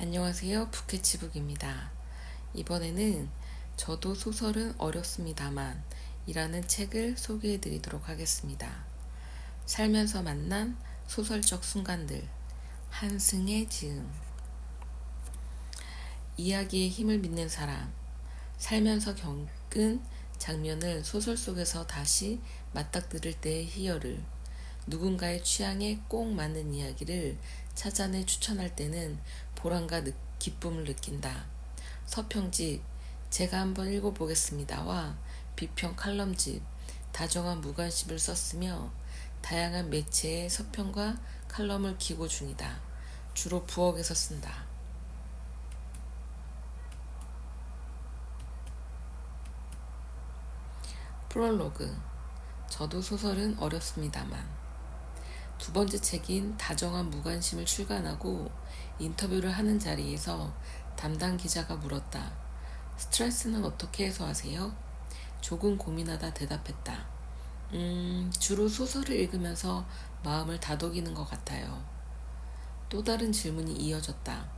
안녕하세요. 부캐치북입니다. 이번에는 저도 소설은 어렵습니다만 이라는 책을 소개해 드리도록 하겠습니다. 살면서 만난 소설적 순간들, 한승의 지음. 이야기의 힘을 믿는 사람, 살면서 겪은 장면을 소설 속에서 다시 맞닥뜨릴 때의 희열을, 누군가의 취향에 꼭 맞는 이야기를 찾아내 추천할 때는 보람과 기쁨을 느낀다. 서평집 제가 한번 읽어보겠습니다와 비평 칼럼집 다정한 무관심을 썼으며 다양한 매체에 서평과 칼럼을 기고 중이다. 주로 부엌에서 쓴다. 프롤로그 저도 소설은 어렵습니다만 두 번째 책인 다정한 무관심을 출간하고 인터뷰를 하는 자리에서 담당 기자가 물었다. 스트레스는 어떻게 해소하세요? 조금 고민하다 대답했다. 주로 소설을 읽으면서 마음을 다독이는 것 같아요. 또 다른 질문이 이어졌다.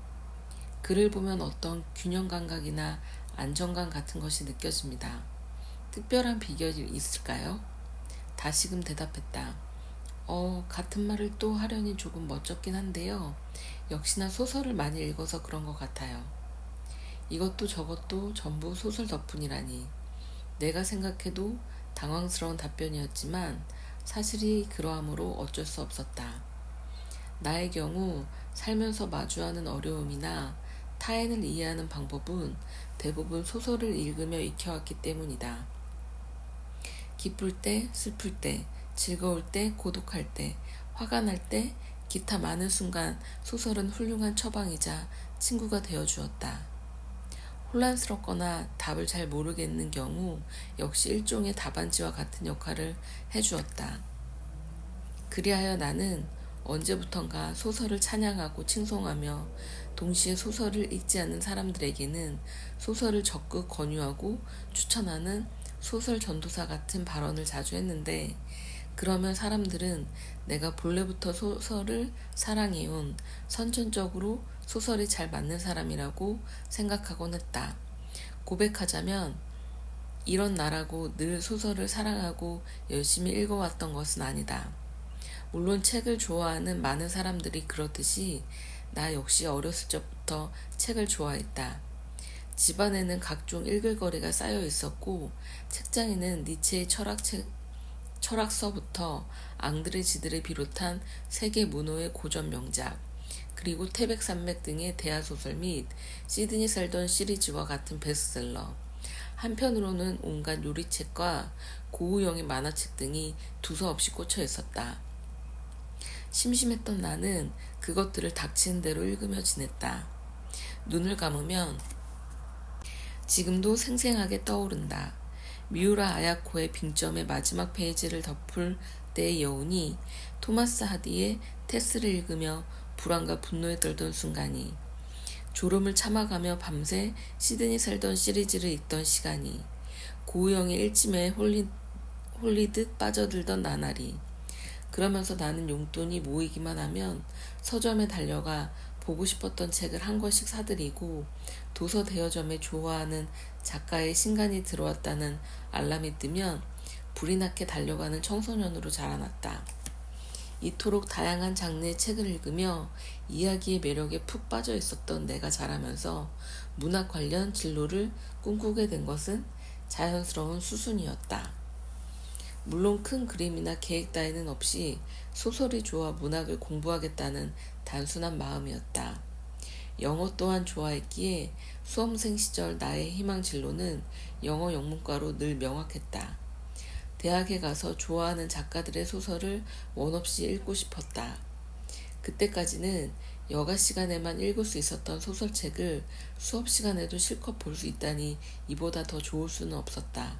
글을 보면 어떤 균형 감각이나 안정감 같은 것이 느껴집니다. 특별한 비결이 있을까요? 다시금 대답했다. 같은 말을 또 하려니 조금 멋쩍긴 한데요. 역시나 소설을 많이 읽어서 그런 것 같아요. 이것도 저것도 전부 소설 덕분이라니. 내가 생각해도 당황스러운 답변이었지만 사실이 그러하므로 어쩔 수 없었다. 나의 경우 살면서 마주하는 어려움이나 타인을 이해하는 방법은 대부분 소설을 읽으며 익혀왔기 때문이다. 기쁠 때, 슬플 때, 즐거울 때, 고독할 때, 화가 날 때, 기타 많은 순간 소설은 훌륭한 처방이자 친구가 되어주었다. 혼란스럽거나 답을 잘 모르겠는 경우 역시 일종의 답안지와 같은 역할을 해주었다. 그리하여 나는 언제부턴가 소설을 찬양하고 칭송하며 동시에 소설을 읽지 않는 사람들에게는 소설을 적극 권유하고 추천하는 소설 전도사 같은 발언을 자주 했는데 그러면 사람들은 내가 본래부터 소설을 사랑해온 선천적으로 소설이 잘 맞는 사람이라고 생각하곤 했다. 고백하자면 이런 나라고 늘 소설을 사랑하고 열심히 읽어왔던 것은 아니다. 물론 책을 좋아하는 많은 사람들이 그렇듯이 나 역시 어렸을 적부터 책을 좋아했다. 집안에는 각종 읽을거리가 쌓여 있었고 책장에는 니체의 철학서부터 앙드레지드를 비롯한 세계 문호의 고전 명작, 그리고 태백산맥 등의 대하소설 및 시드니 셀던 시리즈와 같은 베스트셀러, 한편으로는 온갖 요리책과 고우영의 만화책 등이 두서없이 꽂혀 있었다. 심심했던 나는 그것들을 닥치는 대로 읽으며 지냈다. 눈을 감으면 지금도 생생하게 떠오른다. 미우라 아야코의 빙점의 마지막 페이지를 덮을 때의 여운이 토마스 하디의 테스를 읽으며 불안과 분노에 떨던 순간이, 졸음을 참아가며 밤새 시드니 셀던 시리즈를 읽던 시간이, 고우영의 일침에 홀리듯 빠져들던 나날이. 그러면서 나는 용돈이 모이기만 하면 서점에 달려가 보고 싶었던 책을 한 권씩 사들이고 도서 대여점에 좋아하는 작가의 신간이 들어왔다는 알람이 뜨면 불이 나게 달려가는 청소년으로 자라났다. 이토록 다양한 장르의 책을 읽으며 이야기의 매력에 푹 빠져 있었던 내가 자라면서 문학 관련 진로를 꿈꾸게 된 것은 자연스러운 수순이었다. 물론 큰 그림이나 계획 따위는 없이 소설이 좋아 문학을 공부하겠다는 단순한 마음이었다. 영어 또한 좋아했기에 수험생 시절 나의 희망 진로는 영어 영문과로 늘 명확했다. 대학에 가서 좋아하는 작가들의 소설을 원없이 읽고 싶었다. 그때까지는 여가 시간에만 읽을 수 있었던 소설책을 수업 시간에도 실컷 볼 수 있다니 이보다 더 좋을 수는 없었다.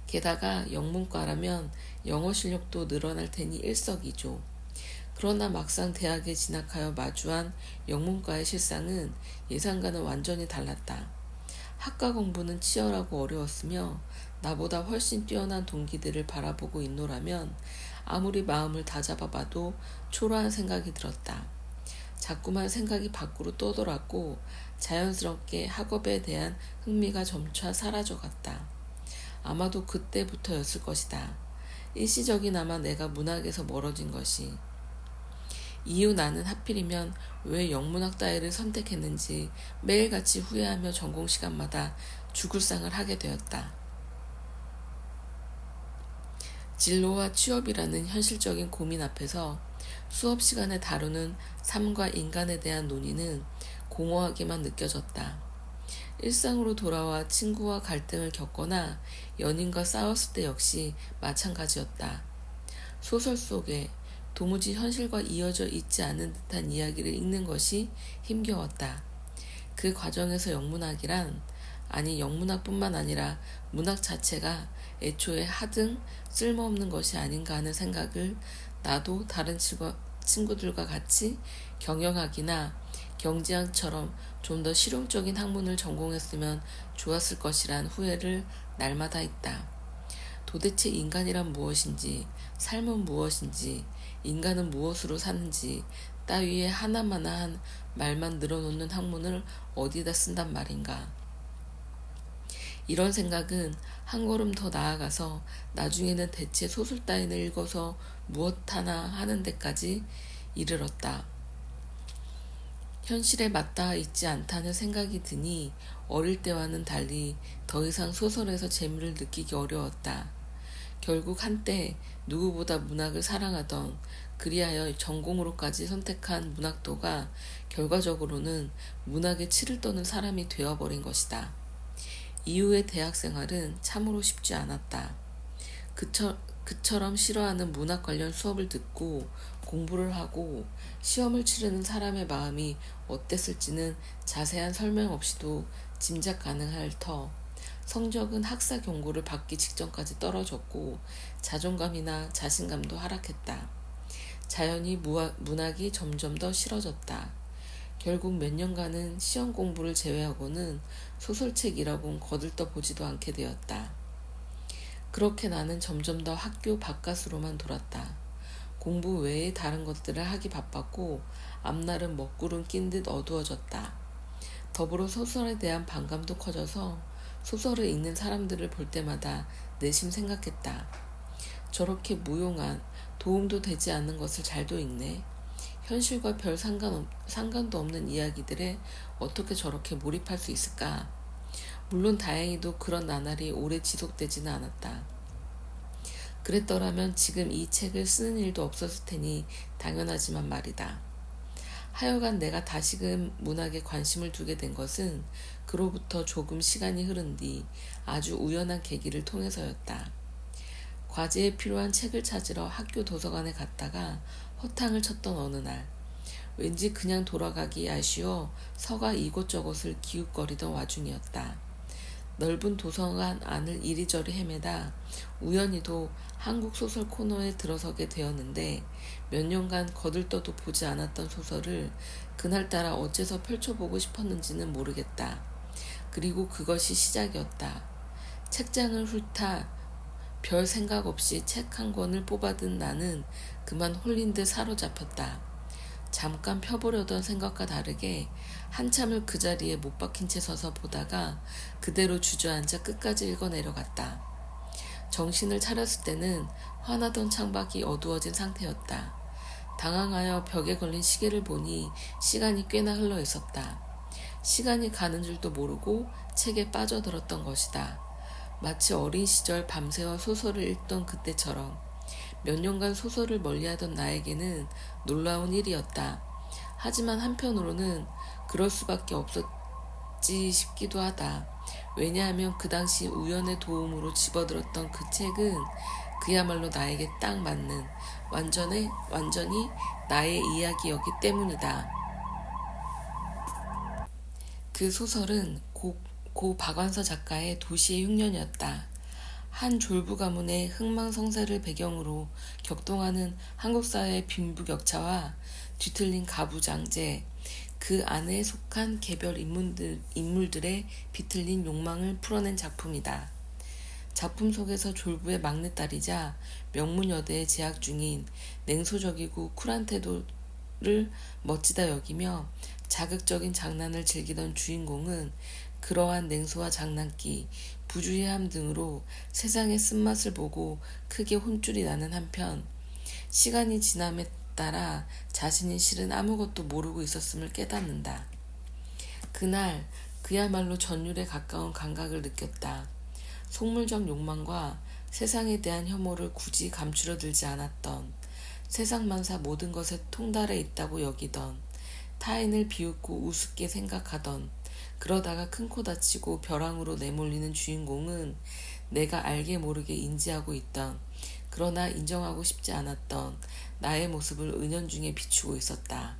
게다가 영문과라면 영어 실력도 늘어날 테니 일석이조. 그러나 막상 대학에 진학하여 마주한 영문과의 실상은 예상과는 완전히 달랐다. 학과 공부는 치열하고 어려웠으며 나보다 훨씬 뛰어난 동기들을 바라보고 있노라면 아무리 마음을 다잡아봐도 초라한 생각이 들었다. 자꾸만 생각이 밖으로 떠돌았고 자연스럽게 학업에 대한 흥미가 점차 사라져갔다. 아마도 그때부터였을 것이다. 일시적이나마 내가 문학에서 멀어진 것이. 이후 나는 하필이면 왜 영문학 따위를 선택했는지 매일같이 후회하며 전공 시간마다 죽을상을 하게 되었다. 진로와 취업이라는 현실적인 고민 앞에서 수업 시간에 다루는 삶과 인간에 대한 논의는 공허하게만 느껴졌다. 일상으로 돌아와 친구와 갈등을 겪거나 연인과 싸웠을 때 역시 마찬가지였다. 소설 속에 도무지 현실과 이어져 있지 않은 듯한 이야기를 읽는 것이 힘겨웠다. 그 과정에서 영문학뿐만 아니라 문학 자체가 애초에 하등 쓸모없는 것이 아닌가 하는 생각을 나도 다른 친구들과 같이 경영학이나 경제학처럼 좀 더 실용적인 학문을 전공했으면 좋았을 것이란 후회를 날마다 했다. 도대체 인간이란 무엇인지, 삶은 무엇인지, 인간은 무엇으로 사는지 따위의 하나마나한 말만 늘어놓는 학문을 어디다 쓴단 말인가. 이런 생각은 한 걸음 더 나아가서 나중에는 대체 소설 따위를 읽어서 무엇하나 하는 데까지 이르렀다. 현실에 맞닿아 있지 않다는 생각이 드니 어릴 때와는 달리 더 이상 소설에서 재미를 느끼기 어려웠다. 결국 한때 누구보다 문학을 사랑하던 그리하여 전공으로까지 선택한 문학도가 결과적으로는 문학에 치를 떠는 사람이 되어버린 것이다. 이후의 대학 생활은 참으로 쉽지 않았다. 그처럼 싫어하는 문학 관련 수업을 듣고 공부를 하고 시험을 치르는 사람의 마음이 어땠을지는 자세한 설명 없이도 짐작 가능할 터 성적은 학사 경고를 받기 직전까지 떨어졌고 자존감이나 자신감도 하락했다. 자연히 문학이 점점 더 싫어졌다. 결국 몇 년간은 시험 공부를 제외하고는 소설책이라곤 거들떠보지도 않게 되었다. 그렇게 나는 점점 더 학교 바깥으로만 돌았다. 공부 외에 다른 것들을 하기 바빴고 앞날은 먹구름 낀 듯 어두워졌다. 더불어 소설에 대한 반감도 커져서 소설을 읽는 사람들을 볼 때마다 내심 생각했다. 저렇게 무용한 도움도 되지 않는 것을 잘도 읽네. 현실과 별 상관도 없는 이야기들에 어떻게 저렇게 몰입할 수 있을까? 물론 다행히도 그런 나날이 오래 지속되지는 않았다. 그랬더라면 지금 이 책을 쓰는 일도 없었을 테니 당연하지만 말이다. 하여간 내가 다시금 문학에 관심을 두게 된 것은 그로부터 조금 시간이 흐른 뒤 아주 우연한 계기를 통해서였다. 과제에 필요한 책을 찾으러 학교 도서관에 갔다가 허탕을 쳤던 어느 날 왠지 그냥 돌아가기 아쉬워 서가 이곳저곳을 기웃거리던 와중이었다. 넓은 도서관 안을 이리저리 헤매다 우연히도 한국 소설 코너에 들어서게 되었는데 몇 년간 거들떠도 보지 않았던 소설을 그날따라 어째서 펼쳐보고 싶었는지는 모르겠다. 그리고 그것이 시작이었다. 책장을 훑다 별 생각 없이 책 한 권을 뽑아든 나는 그만 홀린 듯 사로잡혔다. 잠깐 펴보려던 생각과 다르게 한참을 그 자리에 못 박힌 채 서서 보다가 그대로 주저앉아 끝까지 읽어 내려갔다. 정신을 차렸을 때는 환하던 창밖이 어두워진 상태였다. 당황하여 벽에 걸린 시계를 보니 시간이 꽤나 흘러 있었다. 시간이 가는 줄도 모르고 책에 빠져들었던 것이다. 마치 어린 시절 밤새워 소설을 읽던 그때처럼 몇 년간 소설을 멀리하던 나에게는 놀라운 일이었다. 하지만 한편으로는 그럴 수밖에 없었지 싶기도 하다. 왜냐하면 그 당시 우연의 도움으로 집어들었던 그 책은 그야말로 나에게 딱 맞는 완전히 나의 이야기였기 때문이다. 그 소설은 고 박완서 작가의 도시의 흉년이었다. 한 졸부 가문의 흥망성쇠를 배경으로 격동하는 한국 사회의 빈부격차와 뒤틀린 가부장제, 그 안에 속한 개별 인물들의 비틀린 욕망을 풀어낸 작품이다. 작품 속에서 졸부의 막내딸이자 명문여대에 재학 중인 냉소적이고 쿨한 태도는 멋지다 여기며 자극적인 장난을 즐기던 주인공은 그러한 냉소와 장난기, 부주의함 등으로 세상의 쓴맛을 보고 크게 혼쭐이 나는 한편 시간이 지남에 따라 자신이 실은 아무것도 모르고 있었음을 깨닫는다. 그날 그야말로 전율에 가까운 감각을 느꼈다. 속물적 욕망과 세상에 대한 혐오를 굳이 감추려 들지 않았던, 세상만사 모든 것에 통달해 있다고 여기던, 타인을 비웃고 우습게 생각하던, 그러다가 큰 코 다치고 벼랑으로 내몰리는 주인공은 내가 알게 모르게 인지하고 있던, 그러나 인정하고 싶지 않았던 나의 모습을 은연중에 비추고 있었다.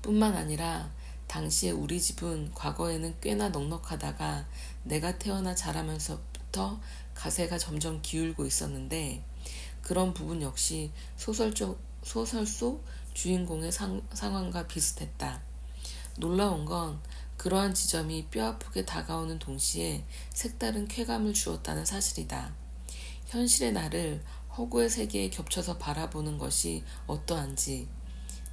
뿐만 아니라 당시에 우리 집은 과거에는 꽤나 넉넉하다가 내가 태어나 자라면서부터 가세가 점점 기울고 있었는데 그런 부분 역시 소설 속 주인공의 상황과 비슷했다. 놀라운 건 그러한 지점이 뼈아프게 다가오는 동시에 색다른 쾌감을 주었다는 사실이다. 현실의 나를 허구의 세계에 겹쳐서 바라보는 것이 어떠한지,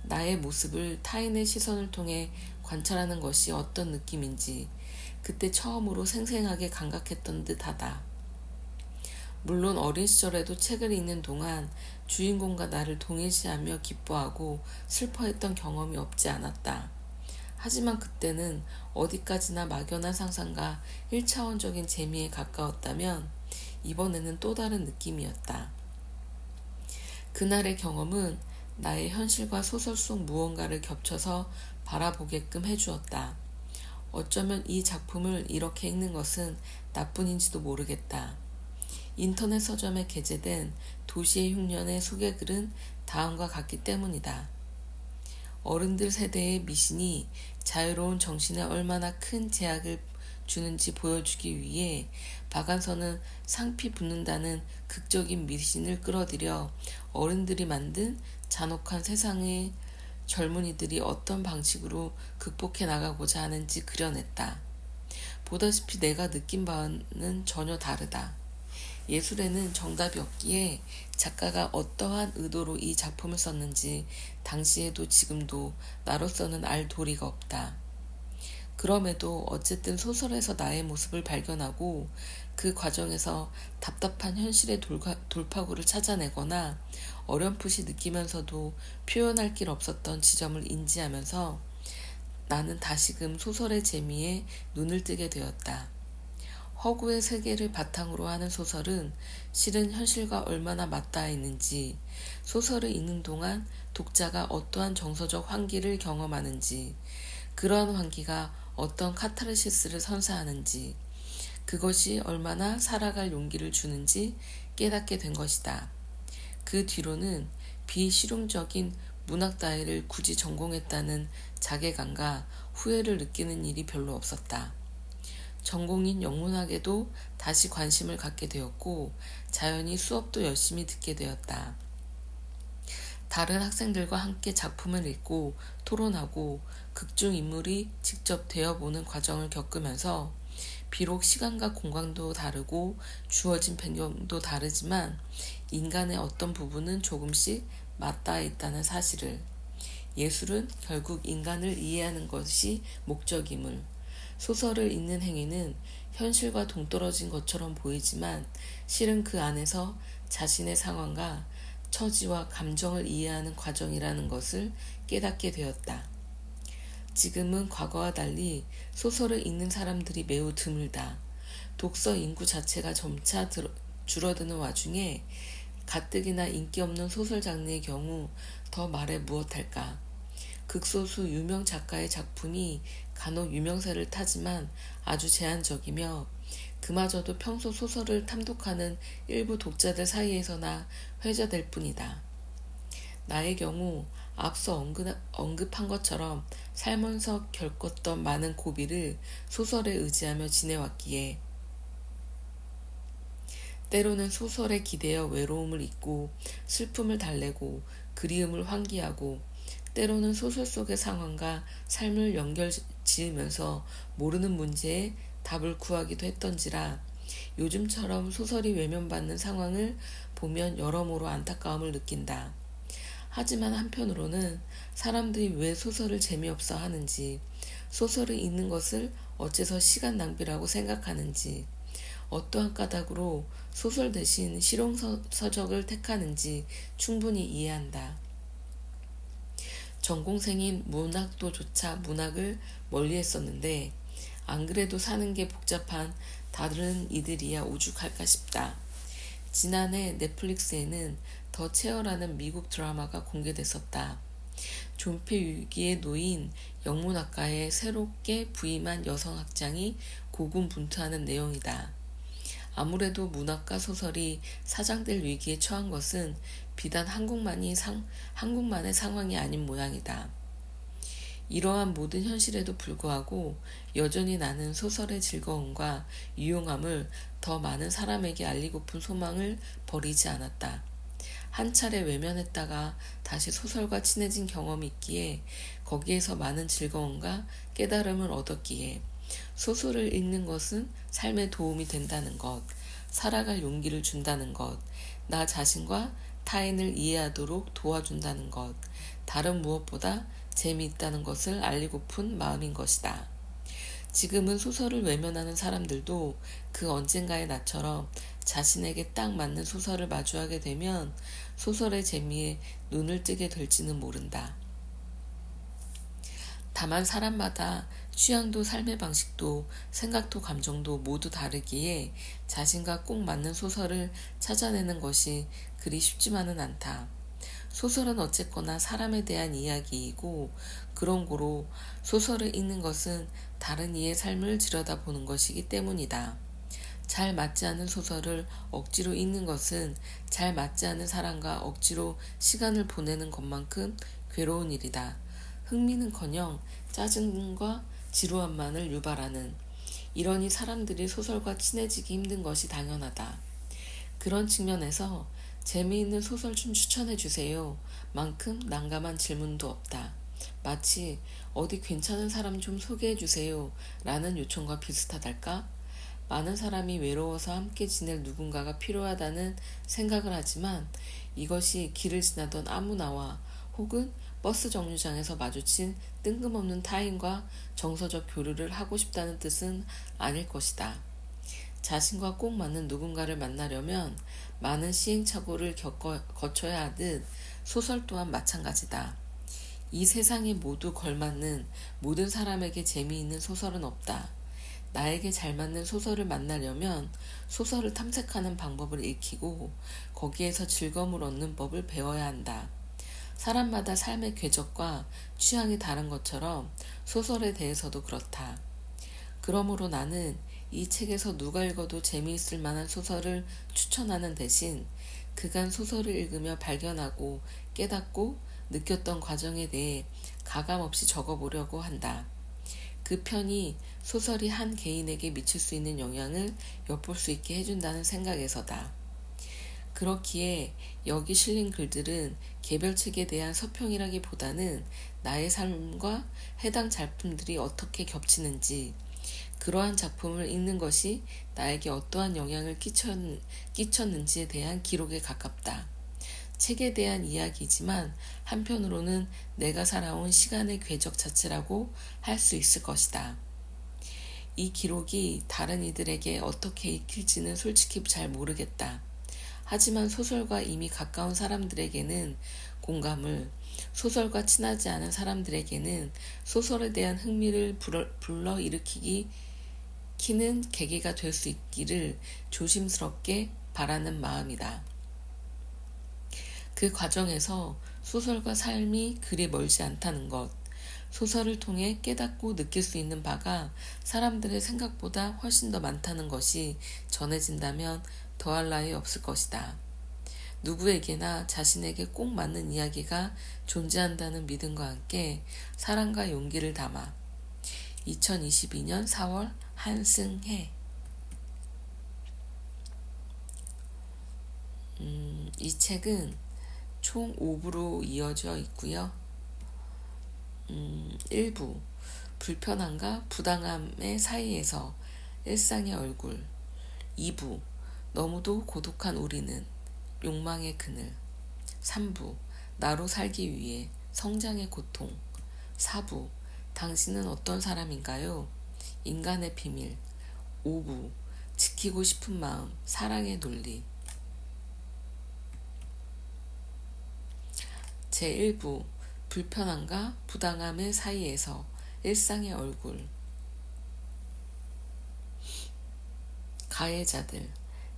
나의 모습을 타인의 시선을 통해 관찰하는 것이 어떤 느낌인지 그때 처음으로 생생하게 감각했던 듯하다. 물론 어린 시절에도 책을 읽는 동안 주인공과 나를 동일시하며 기뻐하고 슬퍼했던 경험이 없지 않았다. 하지만 그때는 어디까지나 막연한 상상과 1차원적인 재미에 가까웠다면 이번에는 또 다른 느낌이었다. 그날의 경험은 나의 현실과 소설 속 무언가를 겹쳐서 바라보게끔 해주었다. 어쩌면 이 작품을 이렇게 읽는 것은 나뿐인지도 모르겠다. 인터넷 서점에 게재된 도시의 흉년의 소개글은 다음과 같기 때문이다. 어른들 세대의 미신이 자유로운 정신에 얼마나 큰 제약을 주는지 보여주기 위해 박안서는 상피 붙는다는 극적인 미신을 끌어들여 어른들이 만든 잔혹한 세상의 젊은이들이 어떤 방식으로 극복해 나가고자 하는지 그려냈다. 보다시피 내가 느낀 바와는 전혀 다르다. 예술에는 정답이 없기에 작가가 어떠한 의도로 이 작품을 썼는지 당시에도 지금도 나로서는 알 도리가 없다. 그럼에도 어쨌든 소설에서 나의 모습을 발견하고 그 과정에서 답답한 현실의 돌파구를 찾아내거나 어렴풋이 느끼면서도 표현할 길 없었던 지점을 인지하면서 나는 다시금 소설의 재미에 눈을 뜨게 되었다. 허구의 세계를 바탕으로 하는 소설은 실은 현실과 얼마나 맞닿아 있는지, 소설을 읽는 동안 독자가 어떠한 정서적 환기를 경험하는지, 그러한 환기가 어떤 카타르시스를 선사하는지, 그것이 얼마나 살아갈 용기를 주는지 깨닫게 된 것이다. 그 뒤로는 비실용적인 문학 따위를 굳이 전공했다는 자괴감과 후회를 느끼는 일이 별로 없었다. 전공인 영문학에도 다시 관심을 갖게 되었고 자연히 수업도 열심히 듣게 되었다. 다른 학생들과 함께 작품을 읽고 토론하고 극중 인물이 직접 되어보는 과정을 겪으면서 비록 시간과 공간도 다르고 주어진 배경도 다르지만 인간의 어떤 부분은 조금씩 맞닿아 있다는 사실을, 예술은 결국 인간을 이해하는 것이 목적임을, 소설을 읽는 행위는 현실과 동떨어진 것처럼 보이지만 실은 그 안에서 자신의 상황과 처지와 감정을 이해하는 과정이라는 것을 깨닫게 되었다. 지금은 과거와 달리 소설을 읽는 사람들이 매우 드물다. 독서 인구 자체가 점차 줄어드는 와중에 가뜩이나 인기 없는 소설 장르의 경우 더 말해 무엇할까. 극소수 유명 작가의 작품이 간혹 유명세를 타지만 아주 제한적이며 그마저도 평소 소설을 탐독하는 일부 독자들 사이에서나 회자될 뿐이다. 나의 경우 앞서 언급한 것처럼 살면서 겪었던 많은 고비를 소설에 의지하며 지내왔기에 때로는 소설에 기대어 외로움을 잊고 슬픔을 달래고 그리움을 환기하고 때로는 소설 속의 상황과 삶을 연결 지으면서 모르는 문제에 답을 구하기도 했던지라 요즘처럼 소설이 외면받는 상황을 보면 여러모로 안타까움을 느낀다. 하지만 한편으로는 사람들이 왜 소설을 재미없어 하는지, 소설을 읽는 것을 어째서 시간 낭비라고 생각하는지, 어떠한 까닭으로 소설 대신 실용서적을 택하는지 충분히 이해한다. 전공생인 문학도조차 문학을 멀리했었는데 안 그래도 사는 게 복잡한 다른 이들이야 오죽할까 싶다. 지난해 넷플릭스에는 더 체어라는 미국 드라마가 공개됐었다. 존폐 위기에 놓인 영문학과에 새롭게 부임한 여성 학장이 고군분투하는 내용이다. 아무래도 문학과 소설이 사장될 위기에 처한 것은 비단 한국만의 상황이 아닌 모양이다. 이러한 모든 현실에도 불구하고 여전히 나는 소설의 즐거움과 유용함을 더 많은 사람에게 알리고픈 소망을 버리지 않았다. 한 차례 외면했다가 다시 소설과 친해진 경험이 있기에 거기에서 많은 즐거움과 깨달음을 얻었기에 소설을 읽는 것은 삶에 도움이 된다는 것, 살아갈 용기를 준다는 것, 나 자신과 타인을 이해하도록 도와준다는 것, 다른 무엇보다 재미있다는 것을 알리고픈 마음인 것이다. 지금은 소설을 외면하는 사람들도 그 언젠가의 나처럼 자신에게 딱 맞는 소설을 마주하게 되면 소설의 재미에 눈을 뜨게 될지는 모른다. 다만 사람마다 취향도 삶의 방식도 생각도 감정도 모두 다르기에 자신과 꼭 맞는 소설을 찾아내는 것이 그리 쉽지만은 않다. 소설은 어쨌거나 사람에 대한 이야기이고 그런 고로 소설을 읽는 것은 다른 이의 삶을 들여다보는 것이기 때문이다. 잘 맞지 않은 소설을 억지로 읽는 것은 잘 맞지 않은 사람과 억지로 시간을 보내는 것만큼 괴로운 일이다. 흥미는커녕 짜증과 지루함만을 유발하는, 이러니 사람들이 소설과 친해지기 힘든 것이 당연하다. 그런 측면에서 재미있는 소설 좀 추천해주세요 만큼 난감한 질문도 없다. 마치 어디 괜찮은 사람 좀 소개해주세요 라는 요청과 비슷하달까? 많은 사람이 외로워서 함께 지낼 누군가가 필요하다는 생각을 하지만 이것이 길을 지나던 아무나와 혹은 버스 정류장에서 마주친 뜬금없는 타인과 정서적 교류를 하고 싶다는 뜻은 아닐 것이다. 자신과 꼭 맞는 누군가를 만나려면 많은 시행착오를 거쳐야 하듯 소설 또한 마찬가지다. 이 세상에 모두 걸맞는 모든 사람에게 재미있는 소설은 없다. 나에게 잘 맞는 소설을 만나려면 소설을 탐색하는 방법을 익히고 거기에서 즐거움을 얻는 법을 배워야 한다. 사람마다 삶의 궤적과 취향이 다른 것처럼 소설에 대해서도 그렇다. 그러므로 나는 이 책에서 누가 읽어도 재미있을 만한 소설을 추천하는 대신 그간 소설을 읽으며 발견하고 깨닫고 느꼈던 과정에 대해 가감없이 적어보려고 한다. 그 편이 소설이 한 개인에게 미칠 수 있는 영향을 엿볼 수 있게 해준다는 생각에서다. 그렇기에 여기 실린 글들은 개별책에 대한 서평이라기보다는 나의 삶과 해당 작품들이 어떻게 겹치는지, 그러한 작품을 읽는 것이 나에게 어떠한 영향을 끼쳤는지에 대한 기록에 가깝다. 책에 대한 이야기이지만 한편으로는 내가 살아온 시간의 궤적 자체라고 할 수 있을 것이다. 이 기록이 다른 이들에게 어떻게 읽힐지는 솔직히 잘 모르겠다. 하지만 소설과 이미 가까운 사람들에게는 공감을, 소설과 친하지 않은 사람들에게는 소설에 대한 흥미를 불러일으키는 계기가 될 수 있기를 조심스럽게 바라는 마음이다. 그 과정에서 소설과 삶이 그리 멀지 않다는 것, 소설을 통해 깨닫고 느낄 수 있는 바가 사람들의 생각보다 훨씬 더 많다는 것이 전해진다면 더할 나위 없을 것이다. 누구에게나 자신에게 꼭 맞는 이야기가 존재한다는 믿음과 함께 사랑과 용기를 담아 2022년 4월 한승혜. 이 책은 총 5부로 이어져 있고요. 1부 불편함과 부당함의 사이에서 일상의 얼굴, 2부 너무도 고독한 우리는 욕망의 그늘, 3부 나로 살기 위해 성장의 고통. 4부. 당신은 어떤 사람인가요? 인간의 비밀. 5부. 지키고 싶은 마음, 사랑의 논리. 제1부. 불편함과 부당함의 사이에서 일상의 얼굴. 가해자들.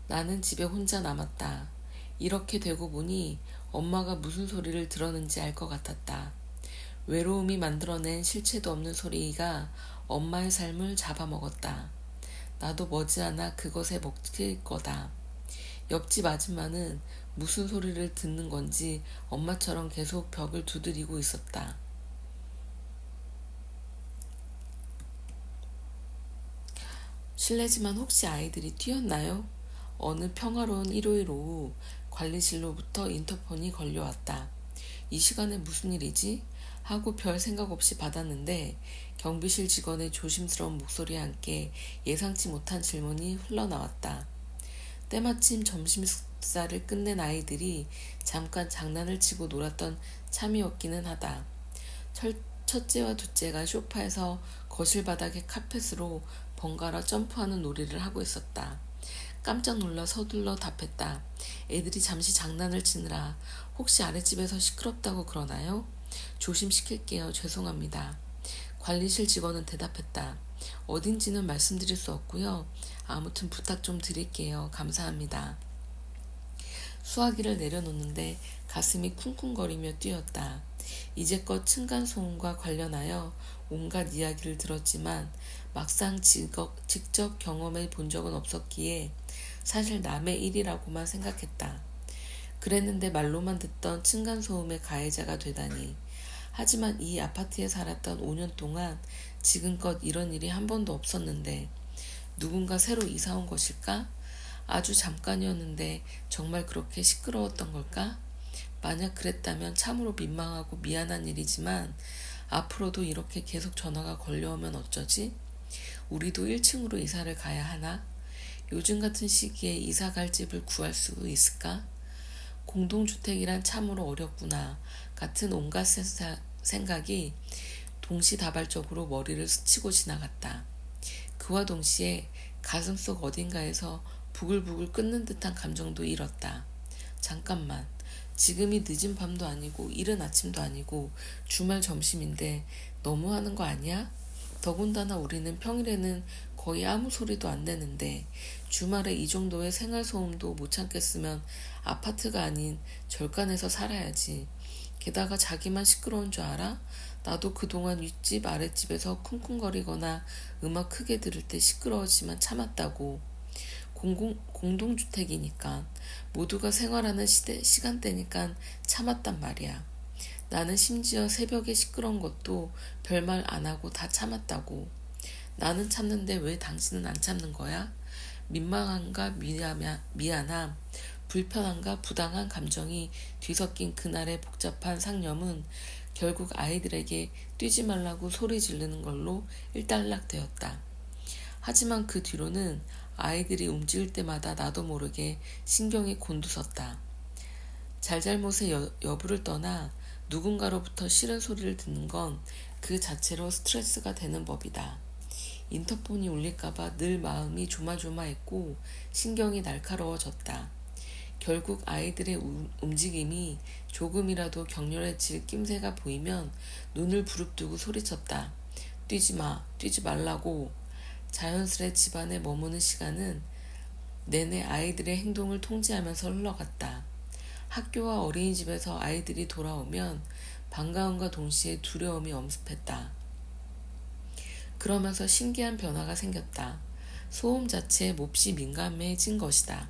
나는 집에 혼자 남았다. 이렇게 되고 보니 엄마가 무슨 소리를 들었는지 알 것 같았다. 외로움이 만들어낸 실체도 없는 소리가 엄마의 삶을 잡아먹었다. 나도 머지않아 그것에 먹힐 거다. 옆집 아줌마는 무슨 소리를 듣는 건지 엄마처럼 계속 벽을 두드리고 있었다. 실례지만 혹시 아이들이 뛰었나요? 어느 평화로운 일요일 오후 관리실로부터 인터폰이 걸려왔다. 이 시간에 무슨 일이지? 하고 별 생각 없이 받았는데 경비실 직원의 조심스러운 목소리와 함께 예상치 못한 질문이 흘러나왔다. 때마침 점심 식사를 끝낸 아이들이 잠깐 장난을 치고 놀았던 참이었기는 하다. 첫째와 둘째가 소파에서 거실 바닥의 카펫으로 번갈아 점프하는 놀이를 하고 있었다. 깜짝 놀라 서둘러 답했다. 애들이 잠시 장난을 치느라 혹시 아랫집에서 시끄럽다고 그러나요? 조심시킬게요. 죄송합니다. 관리실 직원은 대답했다. 어딘지는 말씀드릴 수 없고요. 아무튼 부탁 좀 드릴게요. 감사합니다. 수화기를 내려놓는데 가슴이 쿵쿵거리며 뛰었다. 이제껏 층간소음과 관련하여 온갖 이야기를 들었지만 막상 직접 경험해 본 적은 없었기에 사실 남의 일이라고만 생각했다. 그랬는데 말로만 듣던 층간소음의 가해자가 되다니. 하지만 이 아파트에 살았던 5년 동안 지금껏 이런 일이 한 번도 없었는데 누군가 새로 이사 온 것일까? 아주 잠깐이었는데 정말 그렇게 시끄러웠던 걸까? 만약 그랬다면 참으로 민망하고 미안한 일이지만 앞으로도 이렇게 계속 전화가 걸려오면 어쩌지? 우리도 1층으로 이사를 가야 하나? 요즘 같은 시기에 이사 갈 집을 구할 수 있을까? 공동주택이란 참으로 어렵구나 같은 온갖 생각이 동시다발적으로 머리를 스치고 지나갔다. 그와 동시에 가슴속 어딘가에서 부글부글 끓는 듯한 감정도 일었다. 잠깐만, 지금이 늦은 밤도 아니고 이른 아침도 아니고 주말 점심인데 너무하는 거 아니야? 더군다나 우리는 평일에는 거의 아무 소리도 안 내는데 주말에 이 정도의 생활소음도 못 참겠으면 아파트가 아닌 절간에서 살아야지. 게다가 자기만 시끄러운 줄 알아? 나도 그동안 윗집 아랫집에서 쿵쿵거리거나 음악 크게 들을 때 시끄러웠지만 참았다고. 공동주택이니까 모두가 생활하는 시간대니까 참았단 말이야. 나는 심지어 새벽에 시끄러운 것도 별말 안 하고 다 참았다고. 나는 참는데 왜 당신은 안 참는 거야? 민망함과 미안함, 불편함과 부당한 감정이 뒤섞인 그날의 복잡한 상념은 결국 아이들에게 뛰지 말라고 소리 지르는 걸로 일단락되었다. 하지만 그 뒤로는 아이들이 움직일 때마다 나도 모르게 신경이 곤두섰다. 잘잘못의 여부를 떠나 누군가로부터 싫은 소리를 듣는 건 그 자체로 스트레스가 되는 법이다. 인터폰이 울릴까봐 늘 마음이 조마조마했고 신경이 날카로워졌다. 결국 아이들의 움직임이 조금이라도 격렬해질 낌새가 보이면 눈을 부릅뜨고 소리쳤다. 뛰지 마, 뛰지 말라고. 자연스레 집안에 머무는 시간은 내내 아이들의 행동을 통제하면서 흘러갔다. 학교와 어린이집에서 아이들이 돌아오면 반가움과 동시에 두려움이 엄습했다. 그러면서 신기한 변화가 생겼다. 소음 자체에 몹시 민감해진 것이다.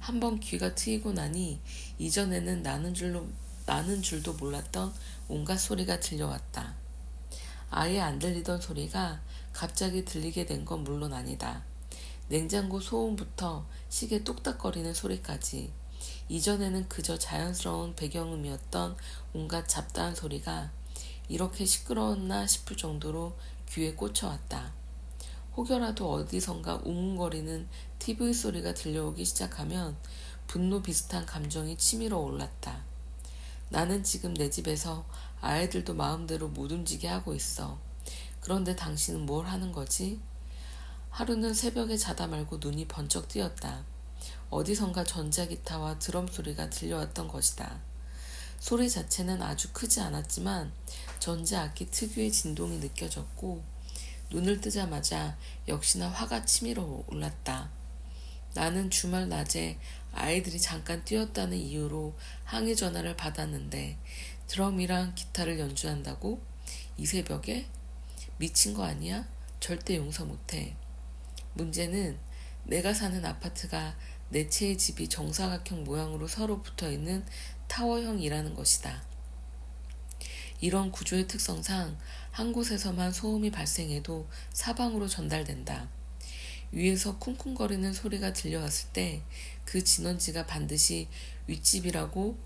한번 귀가 트이고 나니 이전에는 나는 줄도 몰랐던 온갖 소리가 들려왔다. 아예 안 들리던 소리가 갑자기 들리게 된 건 물론 아니다. 냉장고 소음부터 시계 똑딱거리는 소리까지 이전에는 그저 자연스러운 배경음이었던 온갖 잡다한 소리가 이렇게 시끄러웠나 싶을 정도로 귀에 꽂혀왔다. 혹여라도 어디선가 웅웅거리는 TV 소리가 들려오기 시작하면 분노 비슷한 감정이 치밀어 올랐다. 나는 지금 내 집에서 아이들도 마음대로 못 움직게 하고 있어. 그런데 당신은 뭘 하는 거지? 하루는 새벽에 자다 말고 눈이 번쩍 뜨였다. 어디선가 전자기타와 드럼 소리가 들려왔던 것이다. 소리 자체는 아주 크지 않았지만 전자악기 특유의 진동이 느껴졌고 눈을 뜨자마자 역시나 화가 치밀어 올랐다. 나는 주말 낮에 아이들이 잠깐 뛰었다는 이유로 항의 전화를 받았는데 드럼이랑 기타를 연주한다고? 이 새벽에? 미친 거 아니야? 절대 용서 못해. 문제는 내가 사는 아파트가 네 채의 집이 정사각형 모양으로 서로 붙어있는 타워형이라는 것이다. 이런 구조의 특성상 한 곳에서만 소음이 발생해도 사방으로 전달된다. 위에서 쿵쿵거리는 소리가 들려왔을 때 그 진원지가 반드시 윗집이라고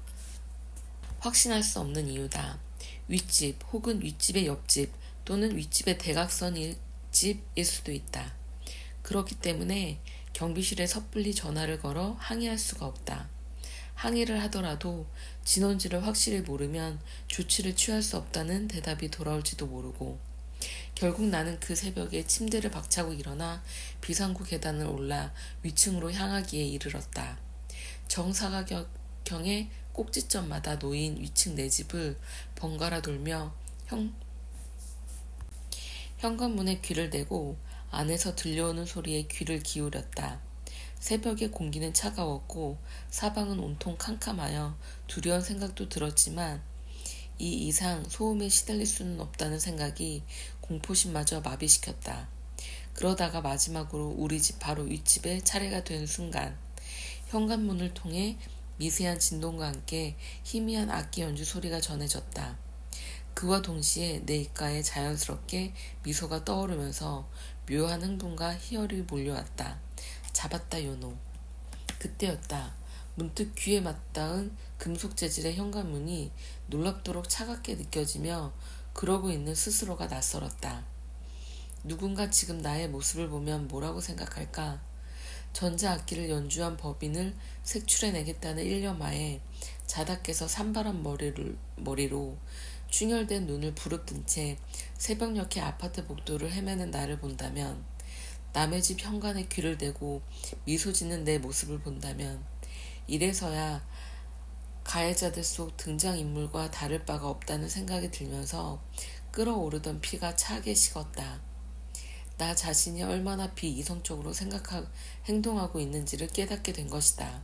확신할 수 없는 이유다. 윗집 혹은 윗집의 옆집 또는 윗집의 대각선일 집일 수도 있다. 그렇기 때문에 경비실에 섣불리 전화를 걸어 항의할 수가 없다. 항의를 하더라도 진원지를 확실히 모르면 조치를 취할 수 없다는 대답이 돌아올지도 모르고 결국 나는 그 새벽에 침대를 박차고 일어나 비상구 계단을 올라 위층으로 향하기에 이르렀다. 정사각형의 꼭지점마다 놓인 위층 네 집을 번갈아 돌며 현관문에 귀를 대고 안에서 들려오는 소리에 귀를 기울였다. 새벽의 공기는 차가웠고 사방은 온통 캄캄하여 두려운 생각도 들었지만 이 이상 소음에 시달릴 수는 없다는 생각이 공포심마저 마비시켰다. 그러다가 마지막으로 우리 집 바로 윗집에 차례가 된 순간 현관문을 통해 미세한 진동과 함께 희미한 악기 연주 소리가 전해졌다. 그와 동시에 내 입가에 자연스럽게 미소가 떠오르면서 묘한 흥분과 희열이 몰려왔다. 잡았다 요노. 그때였다. 문득 귀에 맞닿은 금속 재질의 현관문이 놀랍도록 차갑게 느껴지며 그러고 있는 스스로가 낯설었다. 누군가 지금 나의 모습을 보면 뭐라고 생각할까? 전자악기를 연주한 법인을 색출해내겠다는 일념하에 자다 깨서 산발한 머리로 충혈된 눈을 부릅뜬 채 새벽녘의 아파트 복도를 헤매는 나를 본다면, 남의 집 현관에 귀를 대고 미소 짓는 내 모습을 본다면 이래서야 가해자들 속 등장인물과 다를 바가 없다는 생각이 들면서 끓어오르던 피가 차게 식었다. 나 자신이 얼마나 비이성적으로 행동하고 있는지를 깨닫게 된 것이다.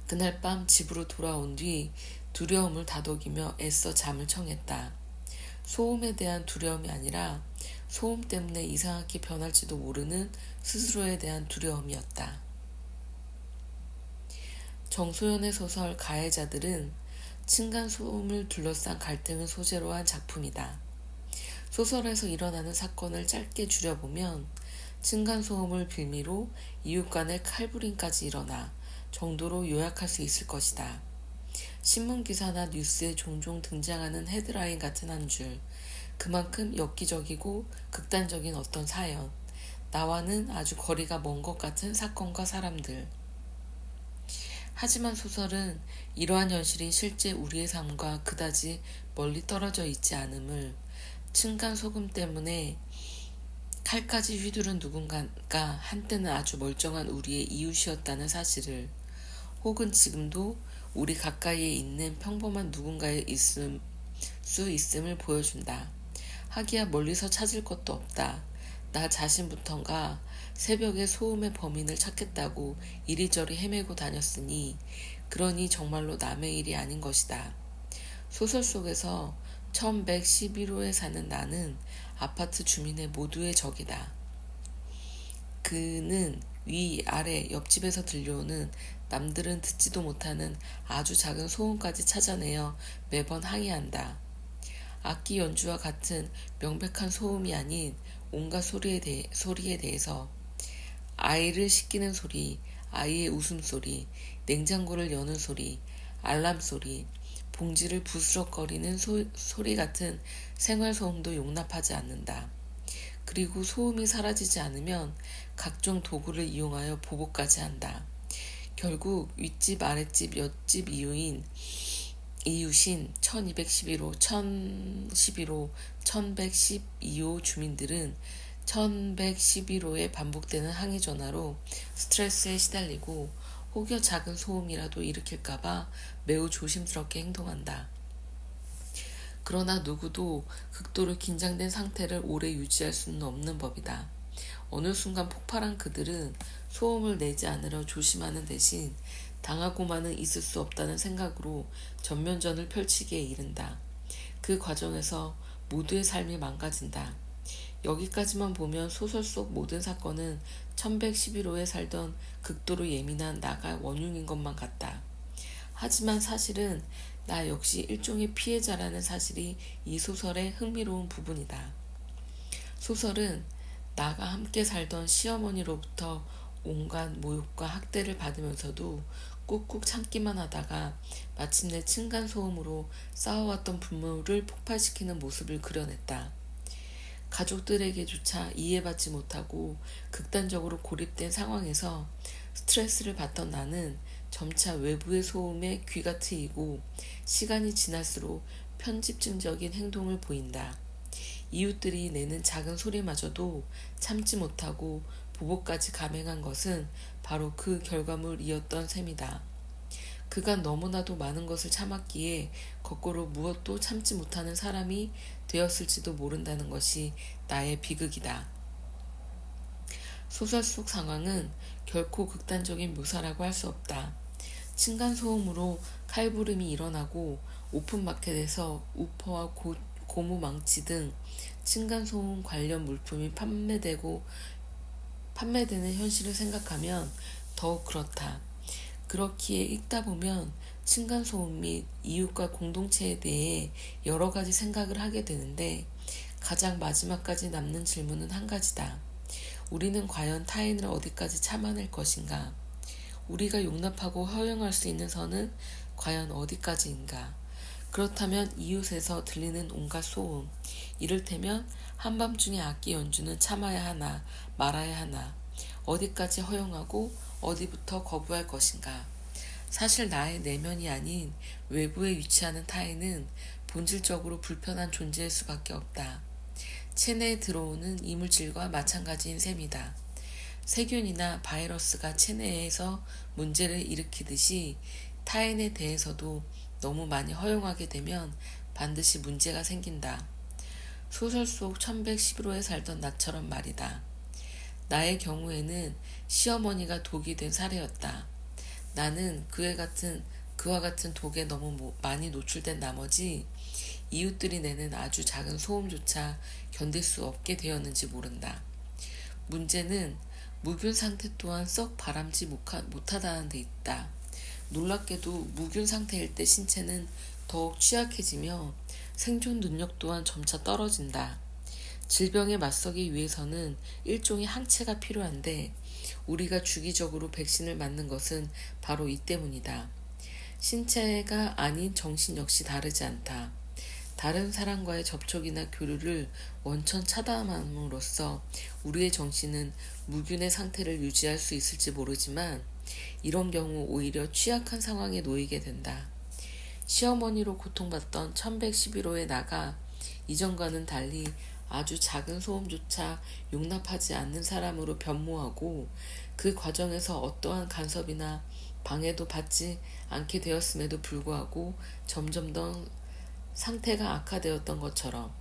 그날 밤 집으로 돌아온 뒤 두려움을 다독이며 애써 잠을 청했다. 소음에 대한 두려움이 아니라 소음 때문에 이상하게 변할지도 모르는 스스로에 대한 두려움이었다. 정소연의 소설 가해자들은 층간소음을 둘러싼 갈등을 소재로 한 작품이다. 소설에서 일어나는 사건을 짧게 줄여보면 층간소음을 빌미로 이웃 간의 칼부림까지 일어나 정도로 요약할 수 있을 것이다. 신문기사나 뉴스에 종종 등장하는 헤드라인 같은 한 줄, 그만큼 엽기적이고 극단적인 어떤 사연, 나와는 아주 거리가 먼 것 같은 사건과 사람들. 하지만 소설은 이러한 현실이 실제 우리의 삶과 그다지 멀리 떨어져 있지 않음을, 층간소음 때문에 칼까지 휘두른 누군가가 한때는 아주 멀쩡한 우리의 이웃이었다는 사실을, 혹은 지금도 우리 가까이에 있는 평범한 누군가에 있을 수 있음을 보여준다. 하기야 멀리서 찾을 것도 없다. 나 자신부턴가 새벽에 소음의 범인을 찾겠다고 이리저리 헤매고 다녔으니 그러니 정말로 남의 일이 아닌 것이다. 소설 속에서 1111호에 사는 나는 아파트 주민의 모두의 적이다. 그는 위, 아래, 옆집에서 들려오는 남들은 듣지도 못하는 아주 작은 소음까지 찾아내어 매번 항의한다. 악기 연주와 같은 명백한 소음이 아닌 온갖 소리에 대해서 아이를 씻기는 소리, 아이의 웃음소리, 냉장고를 여는 소리, 알람 소리, 봉지를 부스럭거리는 소리 같은 생활소음도 용납하지 않는다. 그리고 소음이 사라지지 않으면 각종 도구를 이용하여 보복까지 한다. 결국 윗집 아랫집 옆집 이웃인 1211호, 1011호, 1112호 주민들은 1111호에 반복되는 항의 전화로 스트레스에 시달리고 혹여 작은 소음이라도 일으킬까봐 매우 조심스럽게 행동한다. 그러나 누구도 극도로 긴장된 상태를 오래 유지할 수는 없는 법이다. 어느 순간 폭발한 그들은 소음을 내지 않으려 조심하는 대신 당하고만은 있을 수 없다는 생각으로 전면전을 펼치기에 이른다. 그 과정에서 모두의 삶이 망가진다. 여기까지만 보면 소설 속 모든 사건은 1111호에 살던 극도로 예민한 나가 원흉인 것만 같다. 하지만 사실은 나 역시 일종의 피해자라는 사실이 이 소설의 흥미로운 부분이다. 소설은 나가 함께 살던 시어머니로부터 온갖 모욕과 학대를 받으면서도 꾹꾹 참기만 하다가 마침내 층간소음으로 쌓아왔던 분노를 폭발시키는 모습을 그려냈다. 가족들에게조차 이해받지 못하고 극단적으로 고립된 상황에서 스트레스를 받던 나는 점차 외부의 소음에 귀가 트이고 시간이 지날수록 편집증적인 행동을 보인다. 이웃들이 내는 작은 소리마저도 참지 못하고 보복까지 감행한 것은 바로 그 결과물이었던 셈이다. 그간 너무나도 많은 것을 참았기에 거꾸로 무엇도 참지 못하는 사람이 되었을지도 모른다는 것이 나의 비극이다. 소설 속 상황은 결코 극단적인 묘사라고 할 수 없다. 층간소음으로 칼부림이 일어나고 오픈마켓에서 우퍼와 고무망치 등 층간소음 관련 물품이 판매되는 현실을 생각하면 더욱 그렇다. 그렇기에 읽다 보면 층간소음 및 이웃과 공동체에 대해 여러 가지 생각을 하게 되는데 가장 마지막까지 남는 질문은 한 가지다. 우리는 과연 타인을 어디까지 참아낼 것인가? 우리가 용납하고 허용할 수 있는 선은 과연 어디까지인가? 그렇다면 이웃에서 들리는 온갖 소음, 이를테면 한밤중에 악기 연주는 참아야 하나 말아야 하나, 어디까지 허용하고 어디부터 거부할 것인가? 사실 나의 내면이 아닌 외부에 위치하는 타인은 본질적으로 불편한 존재일 수밖에 없다. 체내에 들어오는 이물질과 마찬가지인 셈이다. 세균이나 바이러스가 체내에서 문제를 일으키듯이 타인에 대해서도 너무 많이 허용하게 되면 반드시 문제가 생긴다. 소설 속 1111호에 살던 나처럼 말이다. 나의 경우에는 시어머니가 독이 된 사례였다. 나는 그와 같은 독에 너무 많이 노출된 나머지 이웃들이 내는 아주 작은 소음조차 견딜 수 없게 되었는지 모른다. 문제는 무균 상태 또한 썩 바람지 못하다는 데 있다. 놀랍게도 무균 상태일 때 신체는 더욱 취약해지며 생존 능력 또한 점차 떨어진다. 질병에 맞서기 위해서는 일종의 항체가 필요한데 우리가 주기적으로 백신을 맞는 것은 바로 이 때문이다. 신체가 아닌 정신 역시 다르지 않다. 다른 사람과의 접촉이나 교류를 원천 차단함으로써 우리의 정신은 무균의 상태를 유지할 수 있을지 모르지만 이런 경우 오히려 취약한 상황에 놓이게 된다. 시어머니로 고통받던 1111호의 나가 이전과는 달리 아주 작은 소음조차 용납하지 않는 사람으로 변모하고 그 과정에서 어떠한 간섭이나 방해도 받지 않게 되었음에도 불구하고 점점 더 상태가 악화되었던 것처럼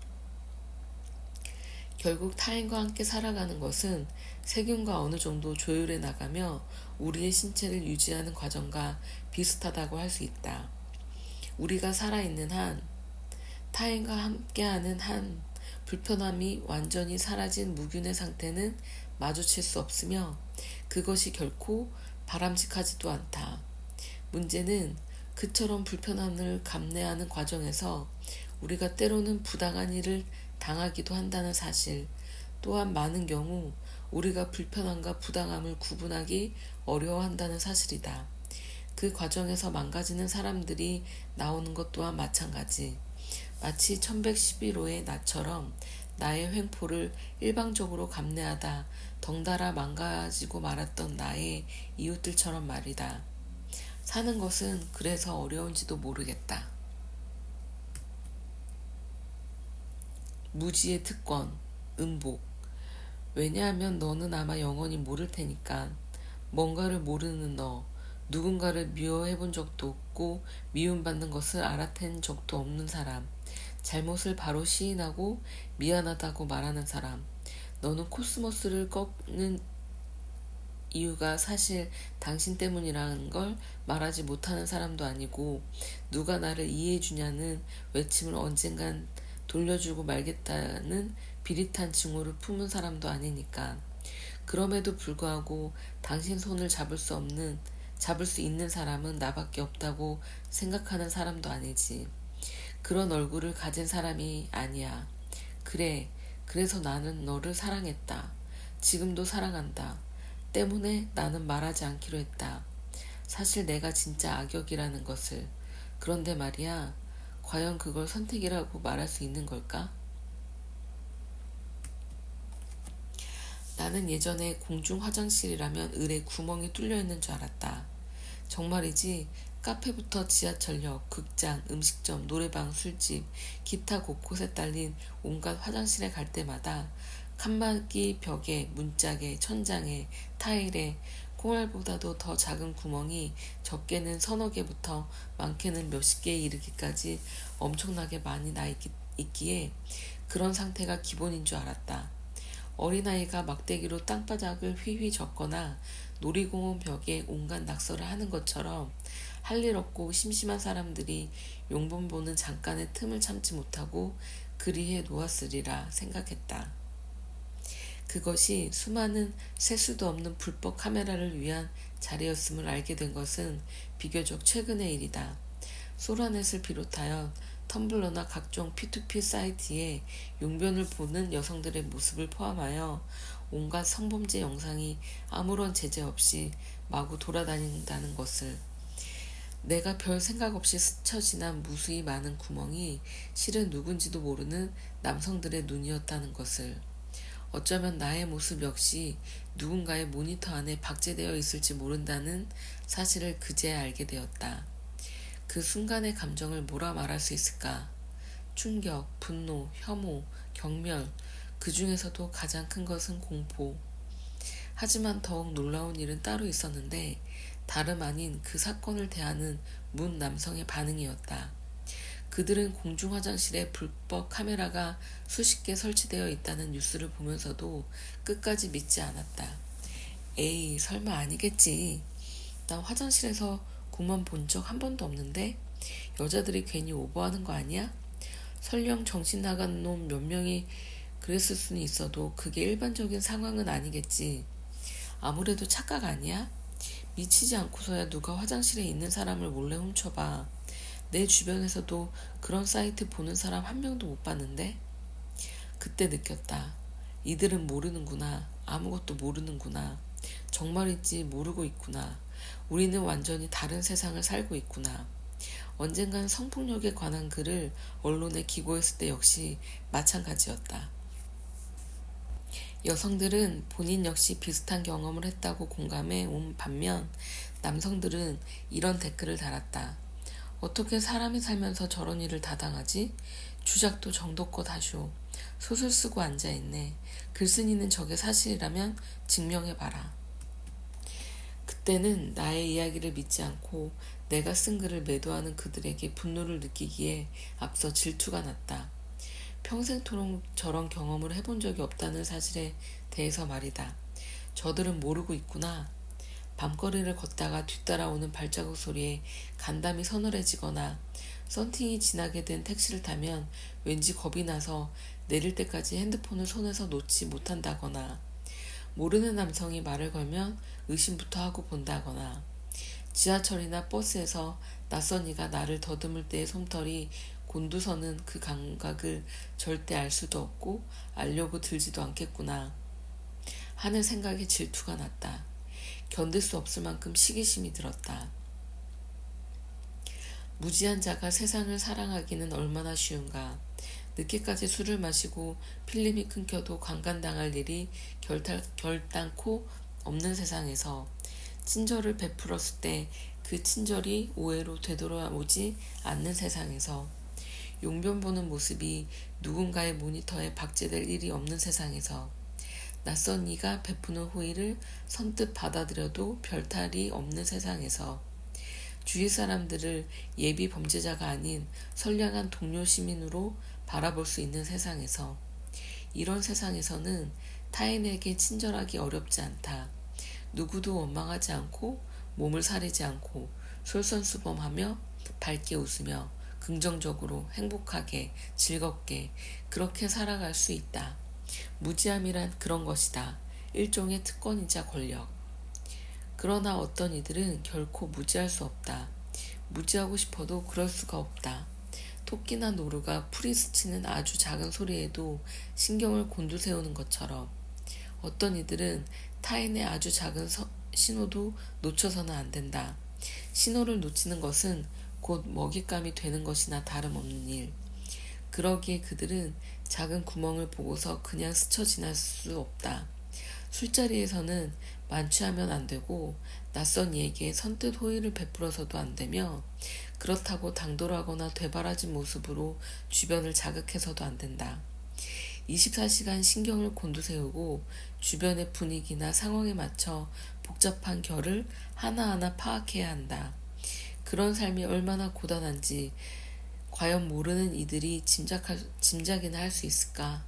결국 타인과 함께 살아가는 것은 세균과 어느 정도 조율해 나가며 우리의 신체를 유지하는 과정과 비슷하다고 할 수 있다. 우리가 살아있는 한, 타인과 함께하는 한, 불편함이 완전히 사라진 무균의 상태는 마주칠 수 없으며 그것이 결코 바람직하지도 않다. 문제는 그처럼 불편함을 감내하는 과정에서 우리가 때로는 부당한 일을 당하기도 한다는 사실, 또한 많은 경우 우리가 불편함과 부당함을 구분하기 어려워한다는 사실이다. 그 과정에서 망가지는 사람들이 나오는 것 또한 마찬가지. 마치 1111호의 나처럼 나의 횡포를 일방적으로 감내하다 덩달아 망가지고 말았던 나의 이웃들처럼 말이다. 사는 것은 그래서 어려운지도 모르겠다. 무지의 특권, 음복. 왜냐하면 너는 아마 영원히 모를 테니까. 뭔가를 모르는 너, 누군가를 미워해본 적도 없고 미움받는 것을 알아챈 적도 없는 사람, 잘못을 바로 시인하고 미안하다고 말하는 사람. 너는 코스모스를 꺾는 이유가 사실 당신 때문이라는 걸 말하지 못하는 사람도 아니고, 누가 나를 이해해주냐는 외침을 언젠간 돌려주고 말겠다는 비릿한 징후를 품은 사람도 아니니까. 그럼에도 불구하고 당신 손을 잡을 수 있는 사람은 나밖에 없다고 생각하는 사람도 아니지. 그런 얼굴을 가진 사람이 아니야. 그래, 그래서 나는 너를 사랑했다. 지금도 사랑한다. 때문에 나는 말하지 않기로 했다. 사실 내가 진짜 악역이라는 것을. 그런데 말이야, 과연 그걸 선택이라고 말할 수 있는 걸까? 나는 예전에 공중 화장실이라면 을에 구멍이 뚫려 있는 줄 알았다. 정말이지. 카페부터 지하철역, 극장, 음식점, 노래방, 술집, 기타 곳곳에 딸린 온갖 화장실에 갈 때마다 칸막이 벽에, 문짝에, 천장에, 타일에 콩알보다도 더 작은 구멍이 적게는 서너 개부터 많게는 몇십 개에 이르기까지 엄청나게 많이 있기에 그런 상태가 기본인 줄 알았다. 어린아이가 막대기로 땅바닥을 휘휘 젓거나 놀이공원 벽에 온갖 낙서를 하는 것처럼 할 일 없고 심심한 사람들이 용본 보는 잠깐의 틈을 참지 못하고 그리해 놓았으리라 생각했다. 그것이 수많은 셀 수도 없는 불법 카메라를 위한 자리였음을 알게 된 것은 비교적 최근의 일이다. 소라넷을 비롯하여 텀블러나 각종 P2P 사이트에 용변을 보는 여성들의 모습을 포함하여 온갖 성범죄 영상이 아무런 제재 없이 마구 돌아다닌다는 것을. 내가 별 생각 없이 스쳐 지난 무수히 많은 구멍이 실은 누군지도 모르는 남성들의 눈이었다는 것을. 어쩌면 나의 모습 역시 누군가의 모니터 안에 박제되어 있을지 모른다는 사실을 그제야 알게 되었다. 그 순간의 감정을 뭐라 말할 수 있을까? 충격, 분노, 혐오, 경멸, 그 중에서도 가장 큰 것은 공포. 하지만 더욱 놀라운 일은 따로 있었는데 다름 아닌 그 사건을 대하는 문 남성의 반응이었다. 그들은 공중 화장실에 불법 카메라가 수십 개 설치되어 있다는 뉴스를 보면서도 끝까지 믿지 않았다. 에이, 설마 아니겠지. 난 화장실에서 구먼 본 적 한 번도 없는데 여자들이 괜히 오버하는 거 아니야? 설령 정신 나간 놈 몇 명이 그랬을 수는 있어도 그게 일반적인 상황은 아니겠지. 아무래도 착각 아니야? 미치지 않고서야 누가 화장실에 있는 사람을 몰래 훔쳐봐. 내 주변에서도 그런 사이트 보는 사람 한 명도 못 봤는데? 그때 느꼈다. 이들은 모르는구나. 아무것도 모르는구나. 정말인지 모르고 있구나. 우리는 완전히 다른 세상을 살고 있구나. 언젠간 성폭력에 관한 글을 언론에 기고했을 때 역시 마찬가지였다. 여성들은 본인 역시 비슷한 경험을 했다고 공감해 온 반면 남성들은 이런 댓글을 달았다. 어떻게 사람이 살면서 저런 일을 다 당하지? 주작도 정도껏 하쇼. 소설 쓰고 앉아있네. 글쓴이는 저게 사실이라면 증명해봐라. 그때는 나의 이야기를 믿지 않고 내가 쓴 글을 매도하는 그들에게 분노를 느끼기에 앞서 질투가 났다. 평생토록 저런 경험을 해본 적이 없다는 사실에 대해서 말이다. 저들은 모르고 있구나. 밤거리를 걷다가 뒤따라오는 발자국 소리에 간담이 서늘해지거나 썬팅이 지나게 된 택시를 타면 왠지 겁이 나서 내릴 때까지 핸드폰을 손에서 놓지 못한다거나 모르는 남성이 말을 걸면 의심부터 하고 본다거나 지하철이나 버스에서 낯선 이가 나를 더듬을 때의 솜털이 곤두서는 그 감각을 절대 알 수도 없고 알려고 들지도 않겠구나 하는 생각에 질투가 났다. 견딜 수 없을 만큼 시기심이 들었다. 무지한 자가 세상을 사랑하기는 얼마나 쉬운가. 늦게까지 술을 마시고 필름이 끊겨도 강간당할 일이 결단코 없는 세상에서 친절을 베풀었을 때 그 친절이 오해로 되돌아오지 않는 세상에서, 용변 보는 모습이 누군가의 모니터에 박제될 일이 없는 세상에서, 낯선 이가 베푸는 호의를 선뜻 받아들여도 별탈이 없는 세상에서, 주위 사람들을 예비 범죄자가 아닌 선량한 동료 시민으로 바라볼 수 있는 세상에서, 이런 세상에서는 타인에게 친절하기 어렵지 않다. 누구도 원망하지 않고 몸을 사리지 않고 솔선수범하며 밝게 웃으며 긍정적으로 행복하게 즐겁게 그렇게 살아갈 수 있다. 무지함이란 그런 것이다. 일종의 특권이자 권력. 그러나 어떤 이들은 결코 무지할 수 없다. 무지하고 싶어도 그럴 수가 없다. 토끼나 노루가 풀이 스치는 아주 작은 소리에도 신경을 곤두세우는 것처럼 어떤 이들은 타인의 아주 작은 신호도 놓쳐서는 안 된다. 신호를 놓치는 것은 곧 먹잇감이 되는 것이나 다름없는 일. 그러기에 그들은 작은 구멍을 보고서 그냥 스쳐 지날 수 없다. 술자리에서는 만취하면 안 되고 낯선 이에게 선뜻 호의를 베풀어서도 안 되며 그렇다고 당돌하거나 되바라진 모습으로 주변을 자극해서도 안 된다. 24시간 신경을 곤두세우고 주변의 분위기나 상황에 맞춰 복잡한 결을 하나하나 파악해야 한다. 그런 삶이 얼마나 고단한지 과연 모르는 이들이 짐작이나 할 수 있을까?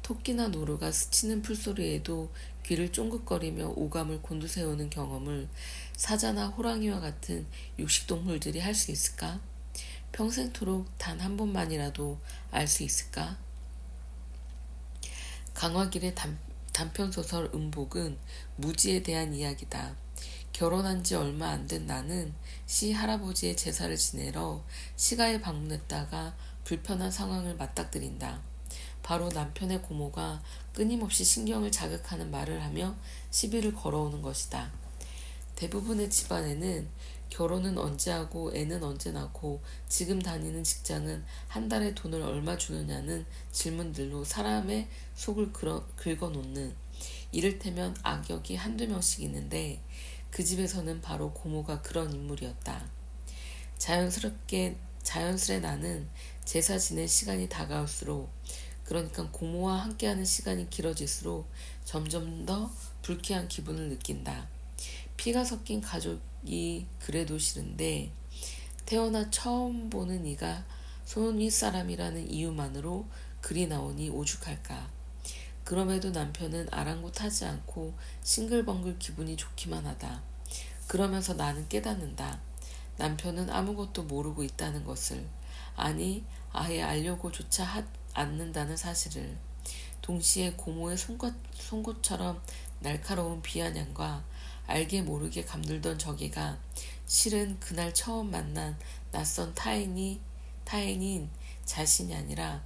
토끼나 노루가 스치는 풀소리에도 귀를 쫑긋거리며 오감을 곤두세우는 경험을 사자나 호랑이와 같은 육식동물들이 할 수 있을까? 평생토록 단 한 번만이라도 알 수 있을까? 강화길의 단편소설 음복은 무지에 대한 이야기다. 결혼한 지 얼마 안 된 나는 시 할아버지의 제사를 지내러 시가에 방문했다가 불편한 상황을 맞닥뜨린다. 바로 남편의 고모가 끊임없이 신경을 자극하는 말을 하며 시비를 걸어오는 것이다. 대부분의 집안에는 결혼은 언제 하고 애는 언제 낳고 지금 다니는 직장은 한 달에 돈을 얼마 주느냐는 질문들로 사람의 속을 긁어놓는 이를테면 악역이 한두 명씩 있는데 그 집에서는 바로 고모가 그런 인물이었다. 자연스레 나는 제사 지낼 시간이 다가올수록 그러니까 고모와 함께하는 시간이 길어질수록 점점 더 불쾌한 기분을 느낀다. 피가 섞인 가족이 그래도 싫은데 태어나 처음 보는 이가 손 윗사람이라는 이유만으로 그리 나오니 오죽할까. 그럼에도 남편은 아랑곳하지 않고 싱글벙글 기분이 좋기만 하다. 그러면서 나는 깨닫는다. 남편은 아무것도 모르고 있다는 것을. 아니 아예 알려고조차 않는다는 사실을. 동시에 고모의 송곳처럼 날카로운 비아냥과 알게 모르게 감돌던 저기가 실은 그날 처음 만난 낯선 타인인 자신이 아니라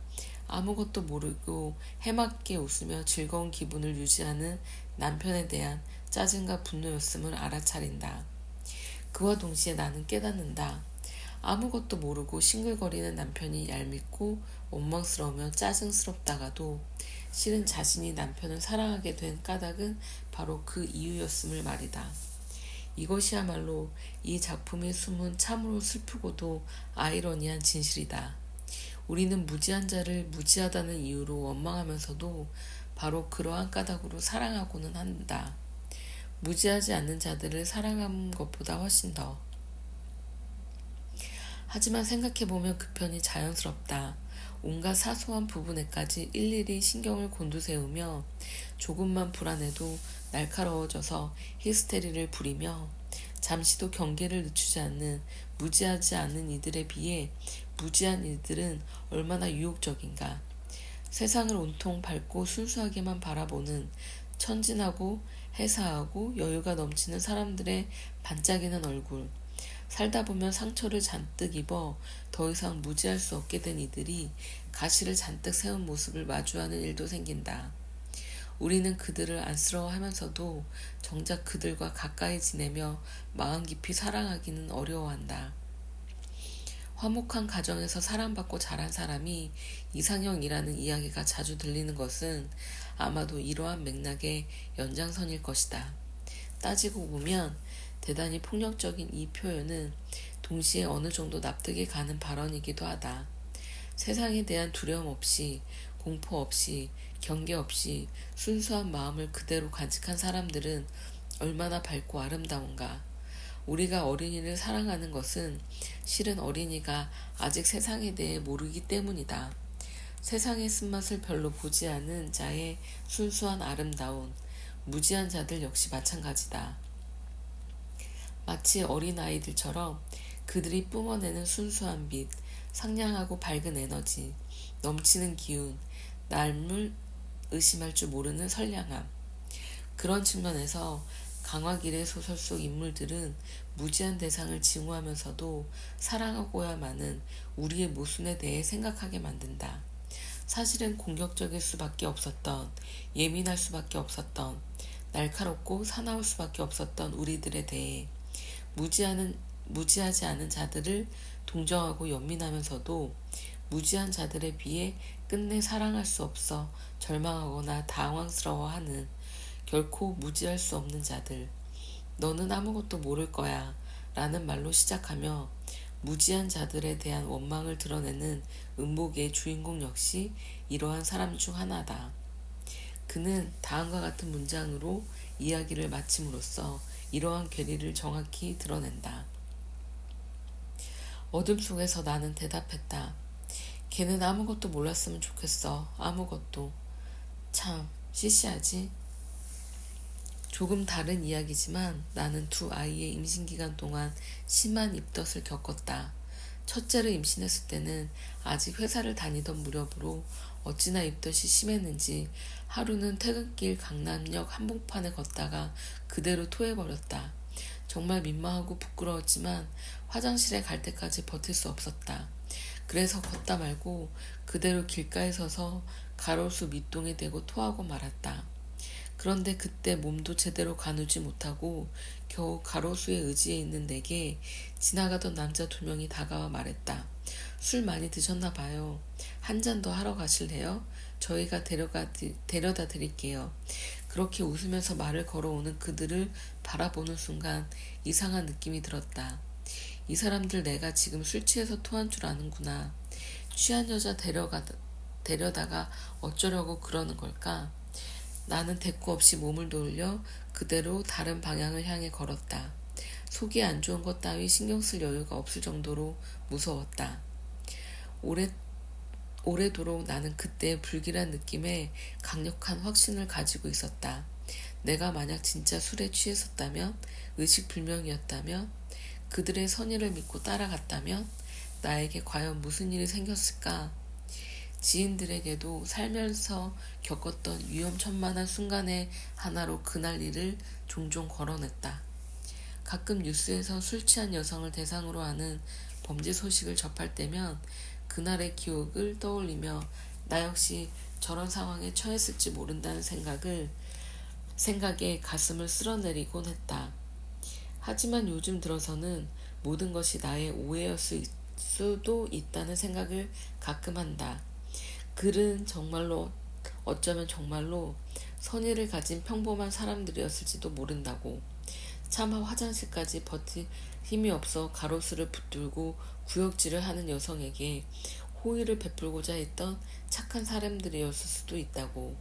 아무것도 모르고 해맑게 웃으며 즐거운 기분을 유지하는 남편에 대한 짜증과 분노였음을 알아차린다. 그와 동시에 나는 깨닫는다. 아무것도 모르고 싱글거리는 남편이 얄밉고 원망스러우며 짜증스럽다가도 실은 자신이 남편을 사랑하게 된 까닭은 바로 그 이유였음을 말이다. 이것이야말로 이 작품에 숨은 참으로 슬프고도 아이러니한 진실이다. 우리는 무지한 자를 무지하다는 이유로 원망하면서도 바로 그러한 까닭으로 사랑하고는 한다. 무지하지 않는 자들을 사랑하는 것보다 훨씬 더. 하지만 생각해보면 그 편이 자연스럽다. 온갖 사소한 부분에까지 일일이 신경을 곤두세우며 조금만 불안해도 날카로워져서 히스테리를 부리며 잠시도 경계를 늦추지 않는 무지하지 않은 이들에 비해 무지한 이들은 얼마나 유혹적인가. 세상을 온통 밝고 순수하게만 바라보는 천진하고 해사하고 여유가 넘치는 사람들의 반짝이는 얼굴. 살다 보면 상처를 잔뜩 입어 더 이상 무지할 수 없게 된 이들이 가시를 잔뜩 세운 모습을 마주하는 일도 생긴다. 우리는 그들을 안쓰러워하면서도 정작 그들과 가까이 지내며 마음 깊이 사랑하기는 어려워한다. 화목한 가정에서 사랑받고 자란 사람이 이상형이라는 이야기가 자주 들리는 것은 아마도 이러한 맥락의 연장선일 것이다. 따지고 보면 대단히 폭력적인 이 표현은 동시에 어느 정도 납득이 가는 발언이기도 하다. 세상에 대한 두려움 없이, 공포 없이, 경계 없이 순수한 마음을 그대로 간직한 사람들은 얼마나 밝고 아름다운가. 우리가 어린이를 사랑하는 것은 실은 어린이가 아직 세상에 대해 모르기 때문이다. 세상의 쓴맛을 별로 보지 않은 자의 순수한 아름다운, 무지한 자들 역시 마찬가지다. 마치 어린아이들처럼 그들이 뿜어내는 순수한 빛, 상냥하고 밝은 에너지, 넘치는 기운, 남을 의심할 줄 모르는 선량함. 그런 측면에서 강화길의 소설 속 인물들은 무지한 대상을 징후하면서도 사랑하고야만은 우리의 모순에 대해 생각하게 만든다. 사실은 공격적일 수밖에 없었던, 예민할 수밖에 없었던, 날카롭고 사나울 수밖에 없었던 우리들에 대해 무지하지 않은 자들을 동정하고 연민하면서도 무지한 자들에 비해 끝내 사랑할 수 없어 절망하거나 당황스러워하는 결코 무지할 수 없는 자들. 너는 아무것도 모를 거야 라는 말로 시작하며 무지한 자들에 대한 원망을 드러내는 음복의 주인공 역시 이러한 사람 중 하나다. 그는 다음과 같은 문장으로 이야기를 마침으로써 이러한 괴리를 정확히 드러낸다. 어둠 속에서 나는 대답했다. 걔는 아무것도 몰랐으면 좋겠어. 아무것도. 참 시시하지? 조금 다른 이야기지만 나는 두 아이의 임신기간 동안 심한 입덧을 겪었다. 첫째를 임신했을 때는 아직 회사를 다니던 무렵으로 어찌나 입덧이 심했는지 하루는 퇴근길 강남역 한복판에 걷다가 그대로 토해버렸다. 정말 민망하고 부끄러웠지만 화장실에 갈 때까지 버틸 수 없었다. 그래서 걷다 말고 그대로 길가에 서서 가로수 밑동에 대고 토하고 말았다. 그런데 그때 몸도 제대로 가누지 못하고 겨우 가로수에 의지해 있는 내게 지나가던 남자 2명이 다가와 말했다. 술 많이 드셨나 봐요. 한 잔 더 하러 가실래요? 저희가 데려다 드릴게요. 그렇게 웃으면서 말을 걸어오는 그들을 바라보는 순간 이상한 느낌이 들었다. 이 사람들 내가 지금 술 취해서 토한 줄 아는구나. 취한 여자 데려다가 어쩌려고 그러는 걸까? 나는 대꾸 없이 몸을 돌려 그대로 다른 방향을 향해 걸었다. 속이 안 좋은 것 따위 신경 쓸 여유가 없을 정도로 무서웠다. 오래도록 나는 그때의 불길한 느낌에 강력한 확신을 가지고 있었다. 내가 만약 진짜 술에 취했었다면, 의식불명이었다면, 그들의 선의를 믿고 따라갔다면 나에게 과연 무슨 일이 생겼을까? 지인들에게도 살면서 겪었던 위험천만한 순간의 하나로 그날 일을 종종 거론했다. 가끔 뉴스에서 술 취한 여성을 대상으로 하는 범죄 소식을 접할 때면 그날의 기억을 떠올리며 나 역시 저런 상황에 처했을지 모른다는 생각에 가슴을 쓸어내리곤 했다. 하지만 요즘 들어서는 모든 것이 나의 오해였을 수도 있다는 생각을 가끔 한다. 그들은 어쩌면 정말로 선의를 가진 평범한 사람들이었을지도 모른다고. 차마 화장실까지 버틸 힘이 없어 가로수를 붙들고 구역질을 하는 여성에게 호의를 베풀고자 했던 착한 사람들이었을 수도 있다고.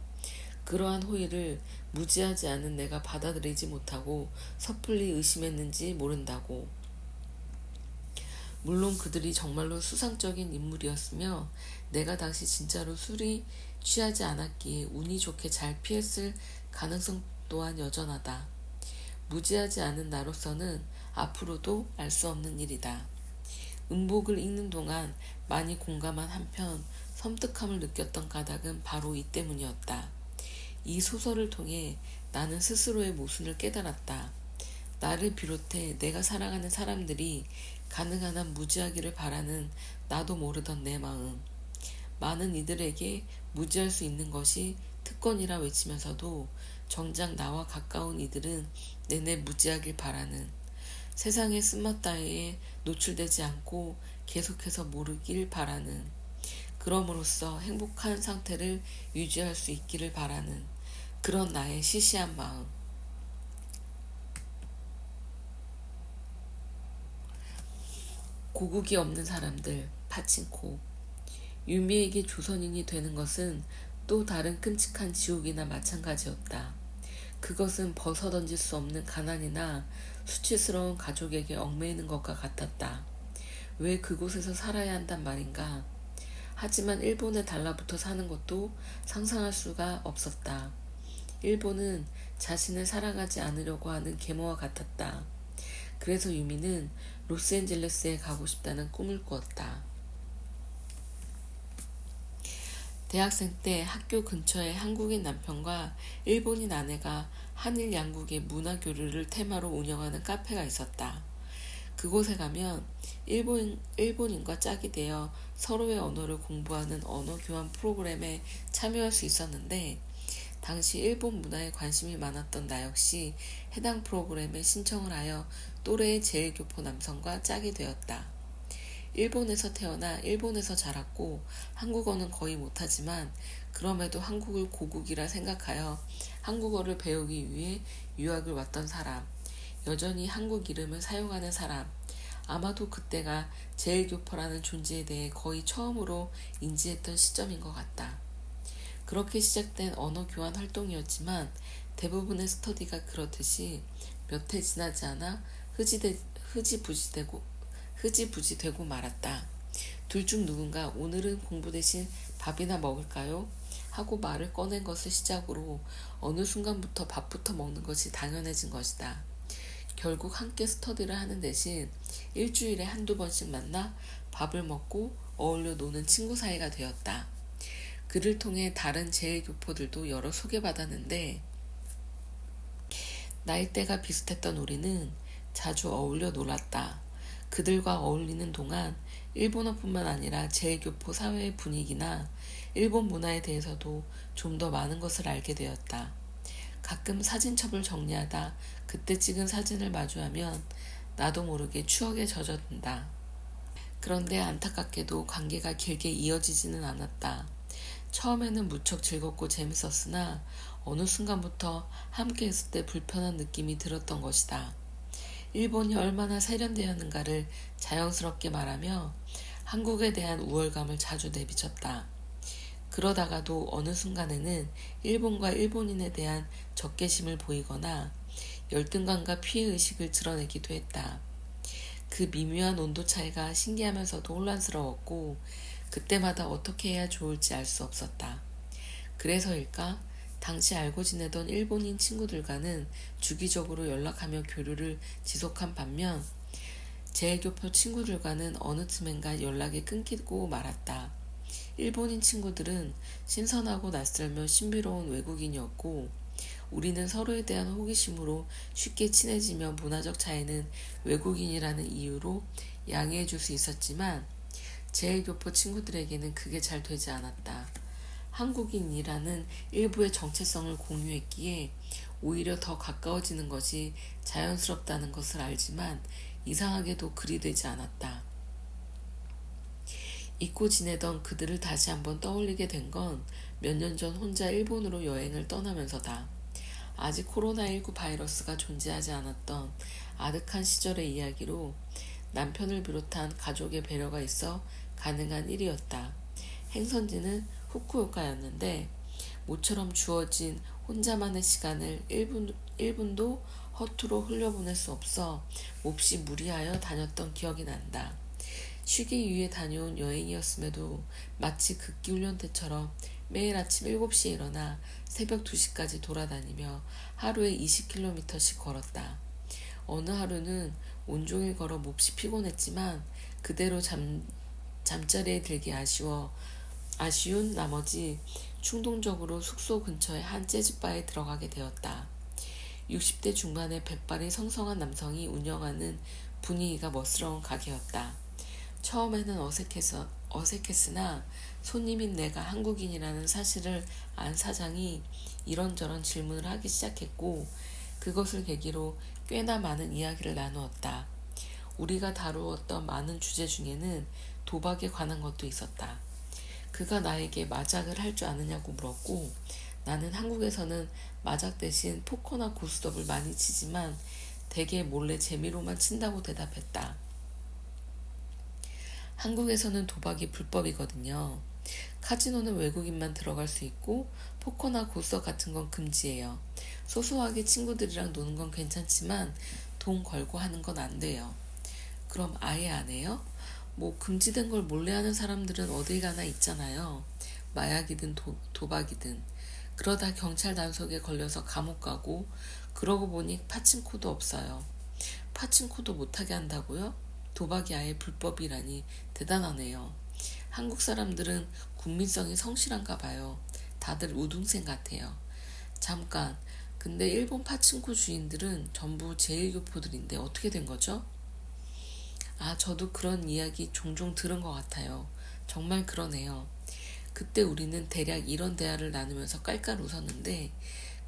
그러한 호의를 무지하지 않은 내가 받아들이지 못하고 섣불리 의심했는지 모른다고. 물론 그들이 정말로 수상적인 인물이었으며 내가 당시 진짜로 술이 취하지 않았기에 운이 좋게 잘 피했을 가능성 또한 여전하다. 무지하지 않은 나로서는 앞으로도 알 수 없는 일이다. 음복을 읽는 동안 많이 공감한 한편 섬뜩함을 느꼈던 까닭은 바로 이 때문이었다. 이 소설을 통해 나는 스스로의 모순을 깨달았다. 나를 비롯해 내가 사랑하는 사람들이 가능한 한 무지하기를 바라는 나도 모르던 내 마음. 많은 이들에게 무지할 수 있는 것이 특권이라 외치면서도 정작 나와 가까운 이들은 내내 무지하길 바라는, 세상의 쓴맛 따위에 노출되지 않고 계속해서 모르길 바라는, 그럼으로써 행복한 상태를 유지할 수 있기를 바라는 그런 나의 시시한 마음. 고국이 없는 사람들, 파친코. 유미에게 조선인이 되는 것은 또 다른 끔찍한 지옥이나 마찬가지였다. 그것은 벗어던질 수 없는 가난이나 수치스러운 가족에게 얽매이는 것과 같았다. 왜 그곳에서 살아야 한단 말인가? 하지만 일본에 달라붙어 사는 것도 상상할 수가 없었다. 일본은 자신을 사랑하지 않으려고 하는 계모와 같았다. 그래서 유미는 로스앤젤레스에 가고 싶다는 꿈을 꾸었다. 대학생 때 학교 근처에 한국인 남편과 일본인 아내가 한일 양국의 문화 교류를 테마로 운영하는 카페가 있었다. 그곳에 가면 일본인과 짝이 되어 서로의 언어를 공부하는 언어 교환 프로그램에 참여할 수 있었는데, 당시 일본 문화에 관심이 많았던 나 역시 해당 프로그램에 신청을 하여 또래의 제일교포 남성과 짝이 되었다. 일본에서 태어나 일본에서 자랐고 한국어는 거의 못하지만 그럼에도 한국을 고국이라 생각하여 한국어를 배우기 위해 유학을 왔던 사람, 여전히 한국 이름을 사용하는 사람, 아마도 그때가 제일교포라는 존재에 대해 거의 처음으로 인지했던 시점인 것 같다. 그렇게 시작된 언어 교환 활동이었지만 대부분의 스터디가 그렇듯이 몇 해 지나지 않아 흐지부지되고 말았다. 둘 중 누군가 오늘은 공부 대신 밥이나 먹을까요? 하고 말을 꺼낸 것을 시작으로 어느 순간부터 밥부터 먹는 것이 당연해진 것이다. 결국 함께 스터디를 하는 대신 일주일에 한두 번씩 만나 밥을 먹고 어울려 노는 친구 사이가 되었다. 그를 통해 다른 제일교포들도 여러 소개받았는데 나이대가 비슷했던 우리는 자주 어울려 놀았다. 그들과 어울리는 동안 일본어뿐만 아니라 제일교포 사회의 분위기나 일본 문화에 대해서도 좀 더 많은 것을 알게 되었다. 가끔 사진첩을 정리하다 그때 찍은 사진을 마주하면 나도 모르게 추억에 젖어든다. 그런데 안타깝게도 관계가 길게 이어지지는 않았다. 처음에는 무척 즐겁고 재밌었으나 어느 순간부터 함께 있을 때 불편한 느낌이 들었던 것이다. 일본이 얼마나 세련되었는가를 자연스럽게 말하며 한국에 대한 우월감을 자주 내비쳤다. 그러다가도 어느 순간에는 일본과 일본인에 대한 적개심을 보이거나 열등감과 피해의식을 드러내기도 했다. 그 미묘한 온도 차이가 신기하면서도 혼란스러웠고 그때마다 어떻게 해야 좋을지 알 수 없었다. 그래서일까? 당시 알고 지내던 일본인 친구들과는 주기적으로 연락하며 교류를 지속한 반면 제일교포 친구들과는 어느 틈엔가 연락이 끊기고 말았다. 일본인 친구들은 신선하고 낯설며 신비로운 외국인이었고 우리는 서로에 대한 호기심으로 쉽게 친해지며 문화적 차이는 외국인이라는 이유로 양해해 줄 수 있었지만 제일교포 친구들에게는 그게 잘 되지 않았다. 한국인이라는 일부의 정체성을 공유했기에 오히려 더 가까워지는 것이 자연스럽다는 것을 알지만 이상하게도 그리 되지 않았다. 잊고 지내던 그들을 다시 한번 떠올리게 된 건 몇 년 전 혼자 일본으로 여행을 떠나면서다. 아직 코로나19 바이러스가 존재하지 않았던 아득한 시절의 이야기로 남편을 비롯한 가족의 배려가 있어 가능한 일이었다. 행선지는 후쿠오카였는데 모처럼 주어진 혼자만의 시간을 1분도 허투루 흘려보낼 수 없어 몹시 무리하여 다녔던 기억이 난다. 쉬기 위해 다녀온 여행이었음에도 마치 극기훈련 때처럼 매일 아침 7시에 일어나 새벽 2시까지 돌아다니며 하루에 20km씩 걸었다. 어느 하루는 온종일 걸어 몹시 피곤했지만 그대로 잠자리에 들기 아쉬운 나머지 충동적으로 숙소 근처의 한 재즈바에 들어가게 되었다. 60대 중반의 백발이 성성한 남성이 운영하는 분위기가 멋스러운 가게였다. 처음에는 어색했으나 손님인 내가 한국인이라는 사실을 안 사장이 이런저런 질문을 하기 시작했고 그것을 계기로 꽤나 많은 이야기를 나누었다. 우리가 다루었던 많은 주제 중에는 도박에 관한 것도 있었다. 그가 나에게 마작을 할 줄 아느냐고 물었고 나는 한국에서는 마작 대신 포커나 고스톱을 많이 치지만 대개 몰래 재미로만 친다고 대답했다. 한국에서는 도박이 불법이거든요. 카지노는 외국인만 들어갈 수 있고 포커나 고서 같은 건 금지예요. 소소하게 친구들이랑 노는 건 괜찮지만 돈 걸고 하는 건 안 돼요. 그럼 아예 안 해요? 뭐 금지된 걸 몰래 하는 사람들은 어딜 가나 있잖아요. 마약이든 도박이든. 그러다 경찰 단속에 걸려서 감옥 가고 그러고 보니 파친코도 없어요. 파친코도 못하게 한다고요? 도박이 아예 불법이라니 대단하네요. 한국 사람들은 국민성이 성실한가 봐요. 다들 우등생 같아요. 잠깐, 근데 일본 파친코 주인들은 전부 제1교포들인데 어떻게 된 거죠? 아, 저도 그런 이야기 종종 들은 것 같아요. 정말 그러네요. 그때 우리는 대략 이런 대화를 나누면서 깔깔 웃었는데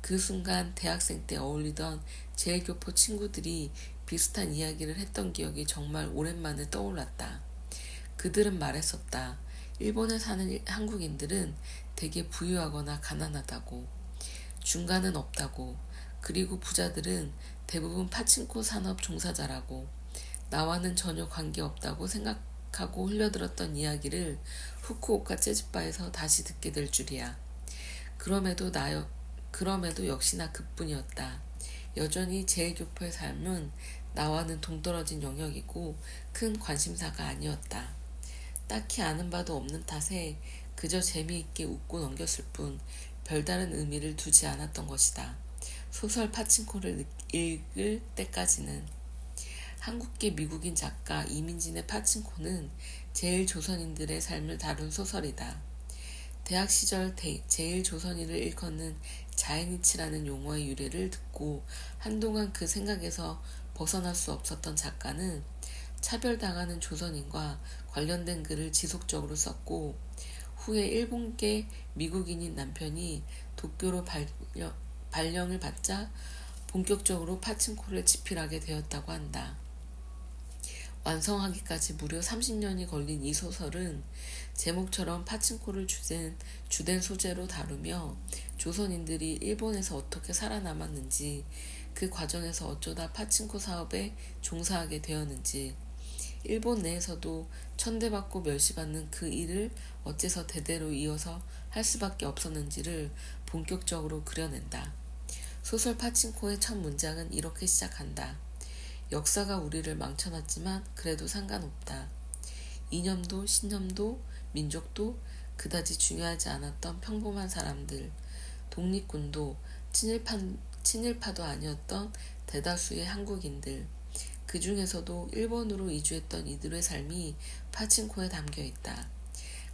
그 순간 대학생 때 어울리던 제1교포 친구들이 비슷한 이야기를 했던 기억이 정말 오랜만에 떠올랐다. 그들은 말했었다. 일본에 사는 한국인들은 되게 부유하거나 가난하다고. 중간은 없다고. 그리고 부자들은 대부분 파친코 산업 종사자라고. 나와는 전혀 관계없다고 생각하고 흘려들었던 이야기를 후쿠오카 재즈바에서 다시 듣게 될 줄이야. 그럼에도 역시나 그뿐이었다. 여전히 제1교포의 삶은 나와는 동떨어진 영역이고 큰 관심사가 아니었다. 딱히 아는 바도 없는 탓에 그저 재미있게 웃고 넘겼을 뿐 별다른 의미를 두지 않았던 것이다. 소설 파친코를 읽을 때까지는. 한국계 미국인 작가 이민진의 파친코는 제일 조선인들의 삶을 다룬 소설이다. 대학 시절 제일 조선인을 일컫는 자이니치라는 용어의 유래를 듣고 한동안 그 생각에서 벗어날 수 없었던 작가는 차별당하는 조선인과 관련된 글을 지속적으로 썼고 후에 일본계 미국인인 남편이 도쿄로 발령을 받자 본격적으로 파친코를 집필하게 되었다고 한다. 완성하기까지 무려 30년이 걸린 이 소설은 제목처럼 파친코를 주된 소재로 다루며 조선인들이 일본에서 어떻게 살아남았는지 그 과정에서 어쩌다 파친코 사업에 종사하게 되었는지 일본 내에서도 천대받고 멸시받는 그 일을 어째서 대대로 이어서 할 수밖에 없었는지를 본격적으로 그려낸다. 소설 파친코의 첫 문장은 이렇게 시작한다. 역사가 우리를 망쳐놨지만 그래도 상관없다. 이념도 신념도 민족도 그다지 중요하지 않았던 평범한 사람들, 독립군도 친일파도 아니었던 대다수의 한국인들, 그 중에서도 일본으로 이주했던 이들의 삶이 파친코에 담겨있다.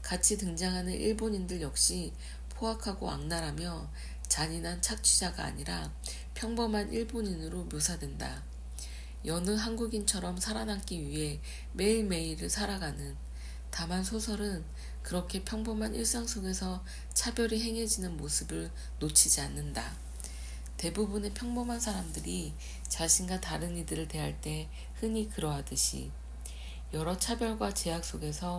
같이 등장하는 일본인들 역시 포악하고 악랄하며 잔인한 착취자가 아니라 평범한 일본인으로 묘사된다. 여느 한국인처럼 살아남기 위해 매일매일을 살아가는. 다만 소설은 그렇게 평범한 일상 속에서 차별이 행해지는 모습을 놓치지 않는다. 대부분의 평범한 사람들이 자신과 다른 이들을 대할 때 흔히 그러하듯이 여러 차별과 제약 속에서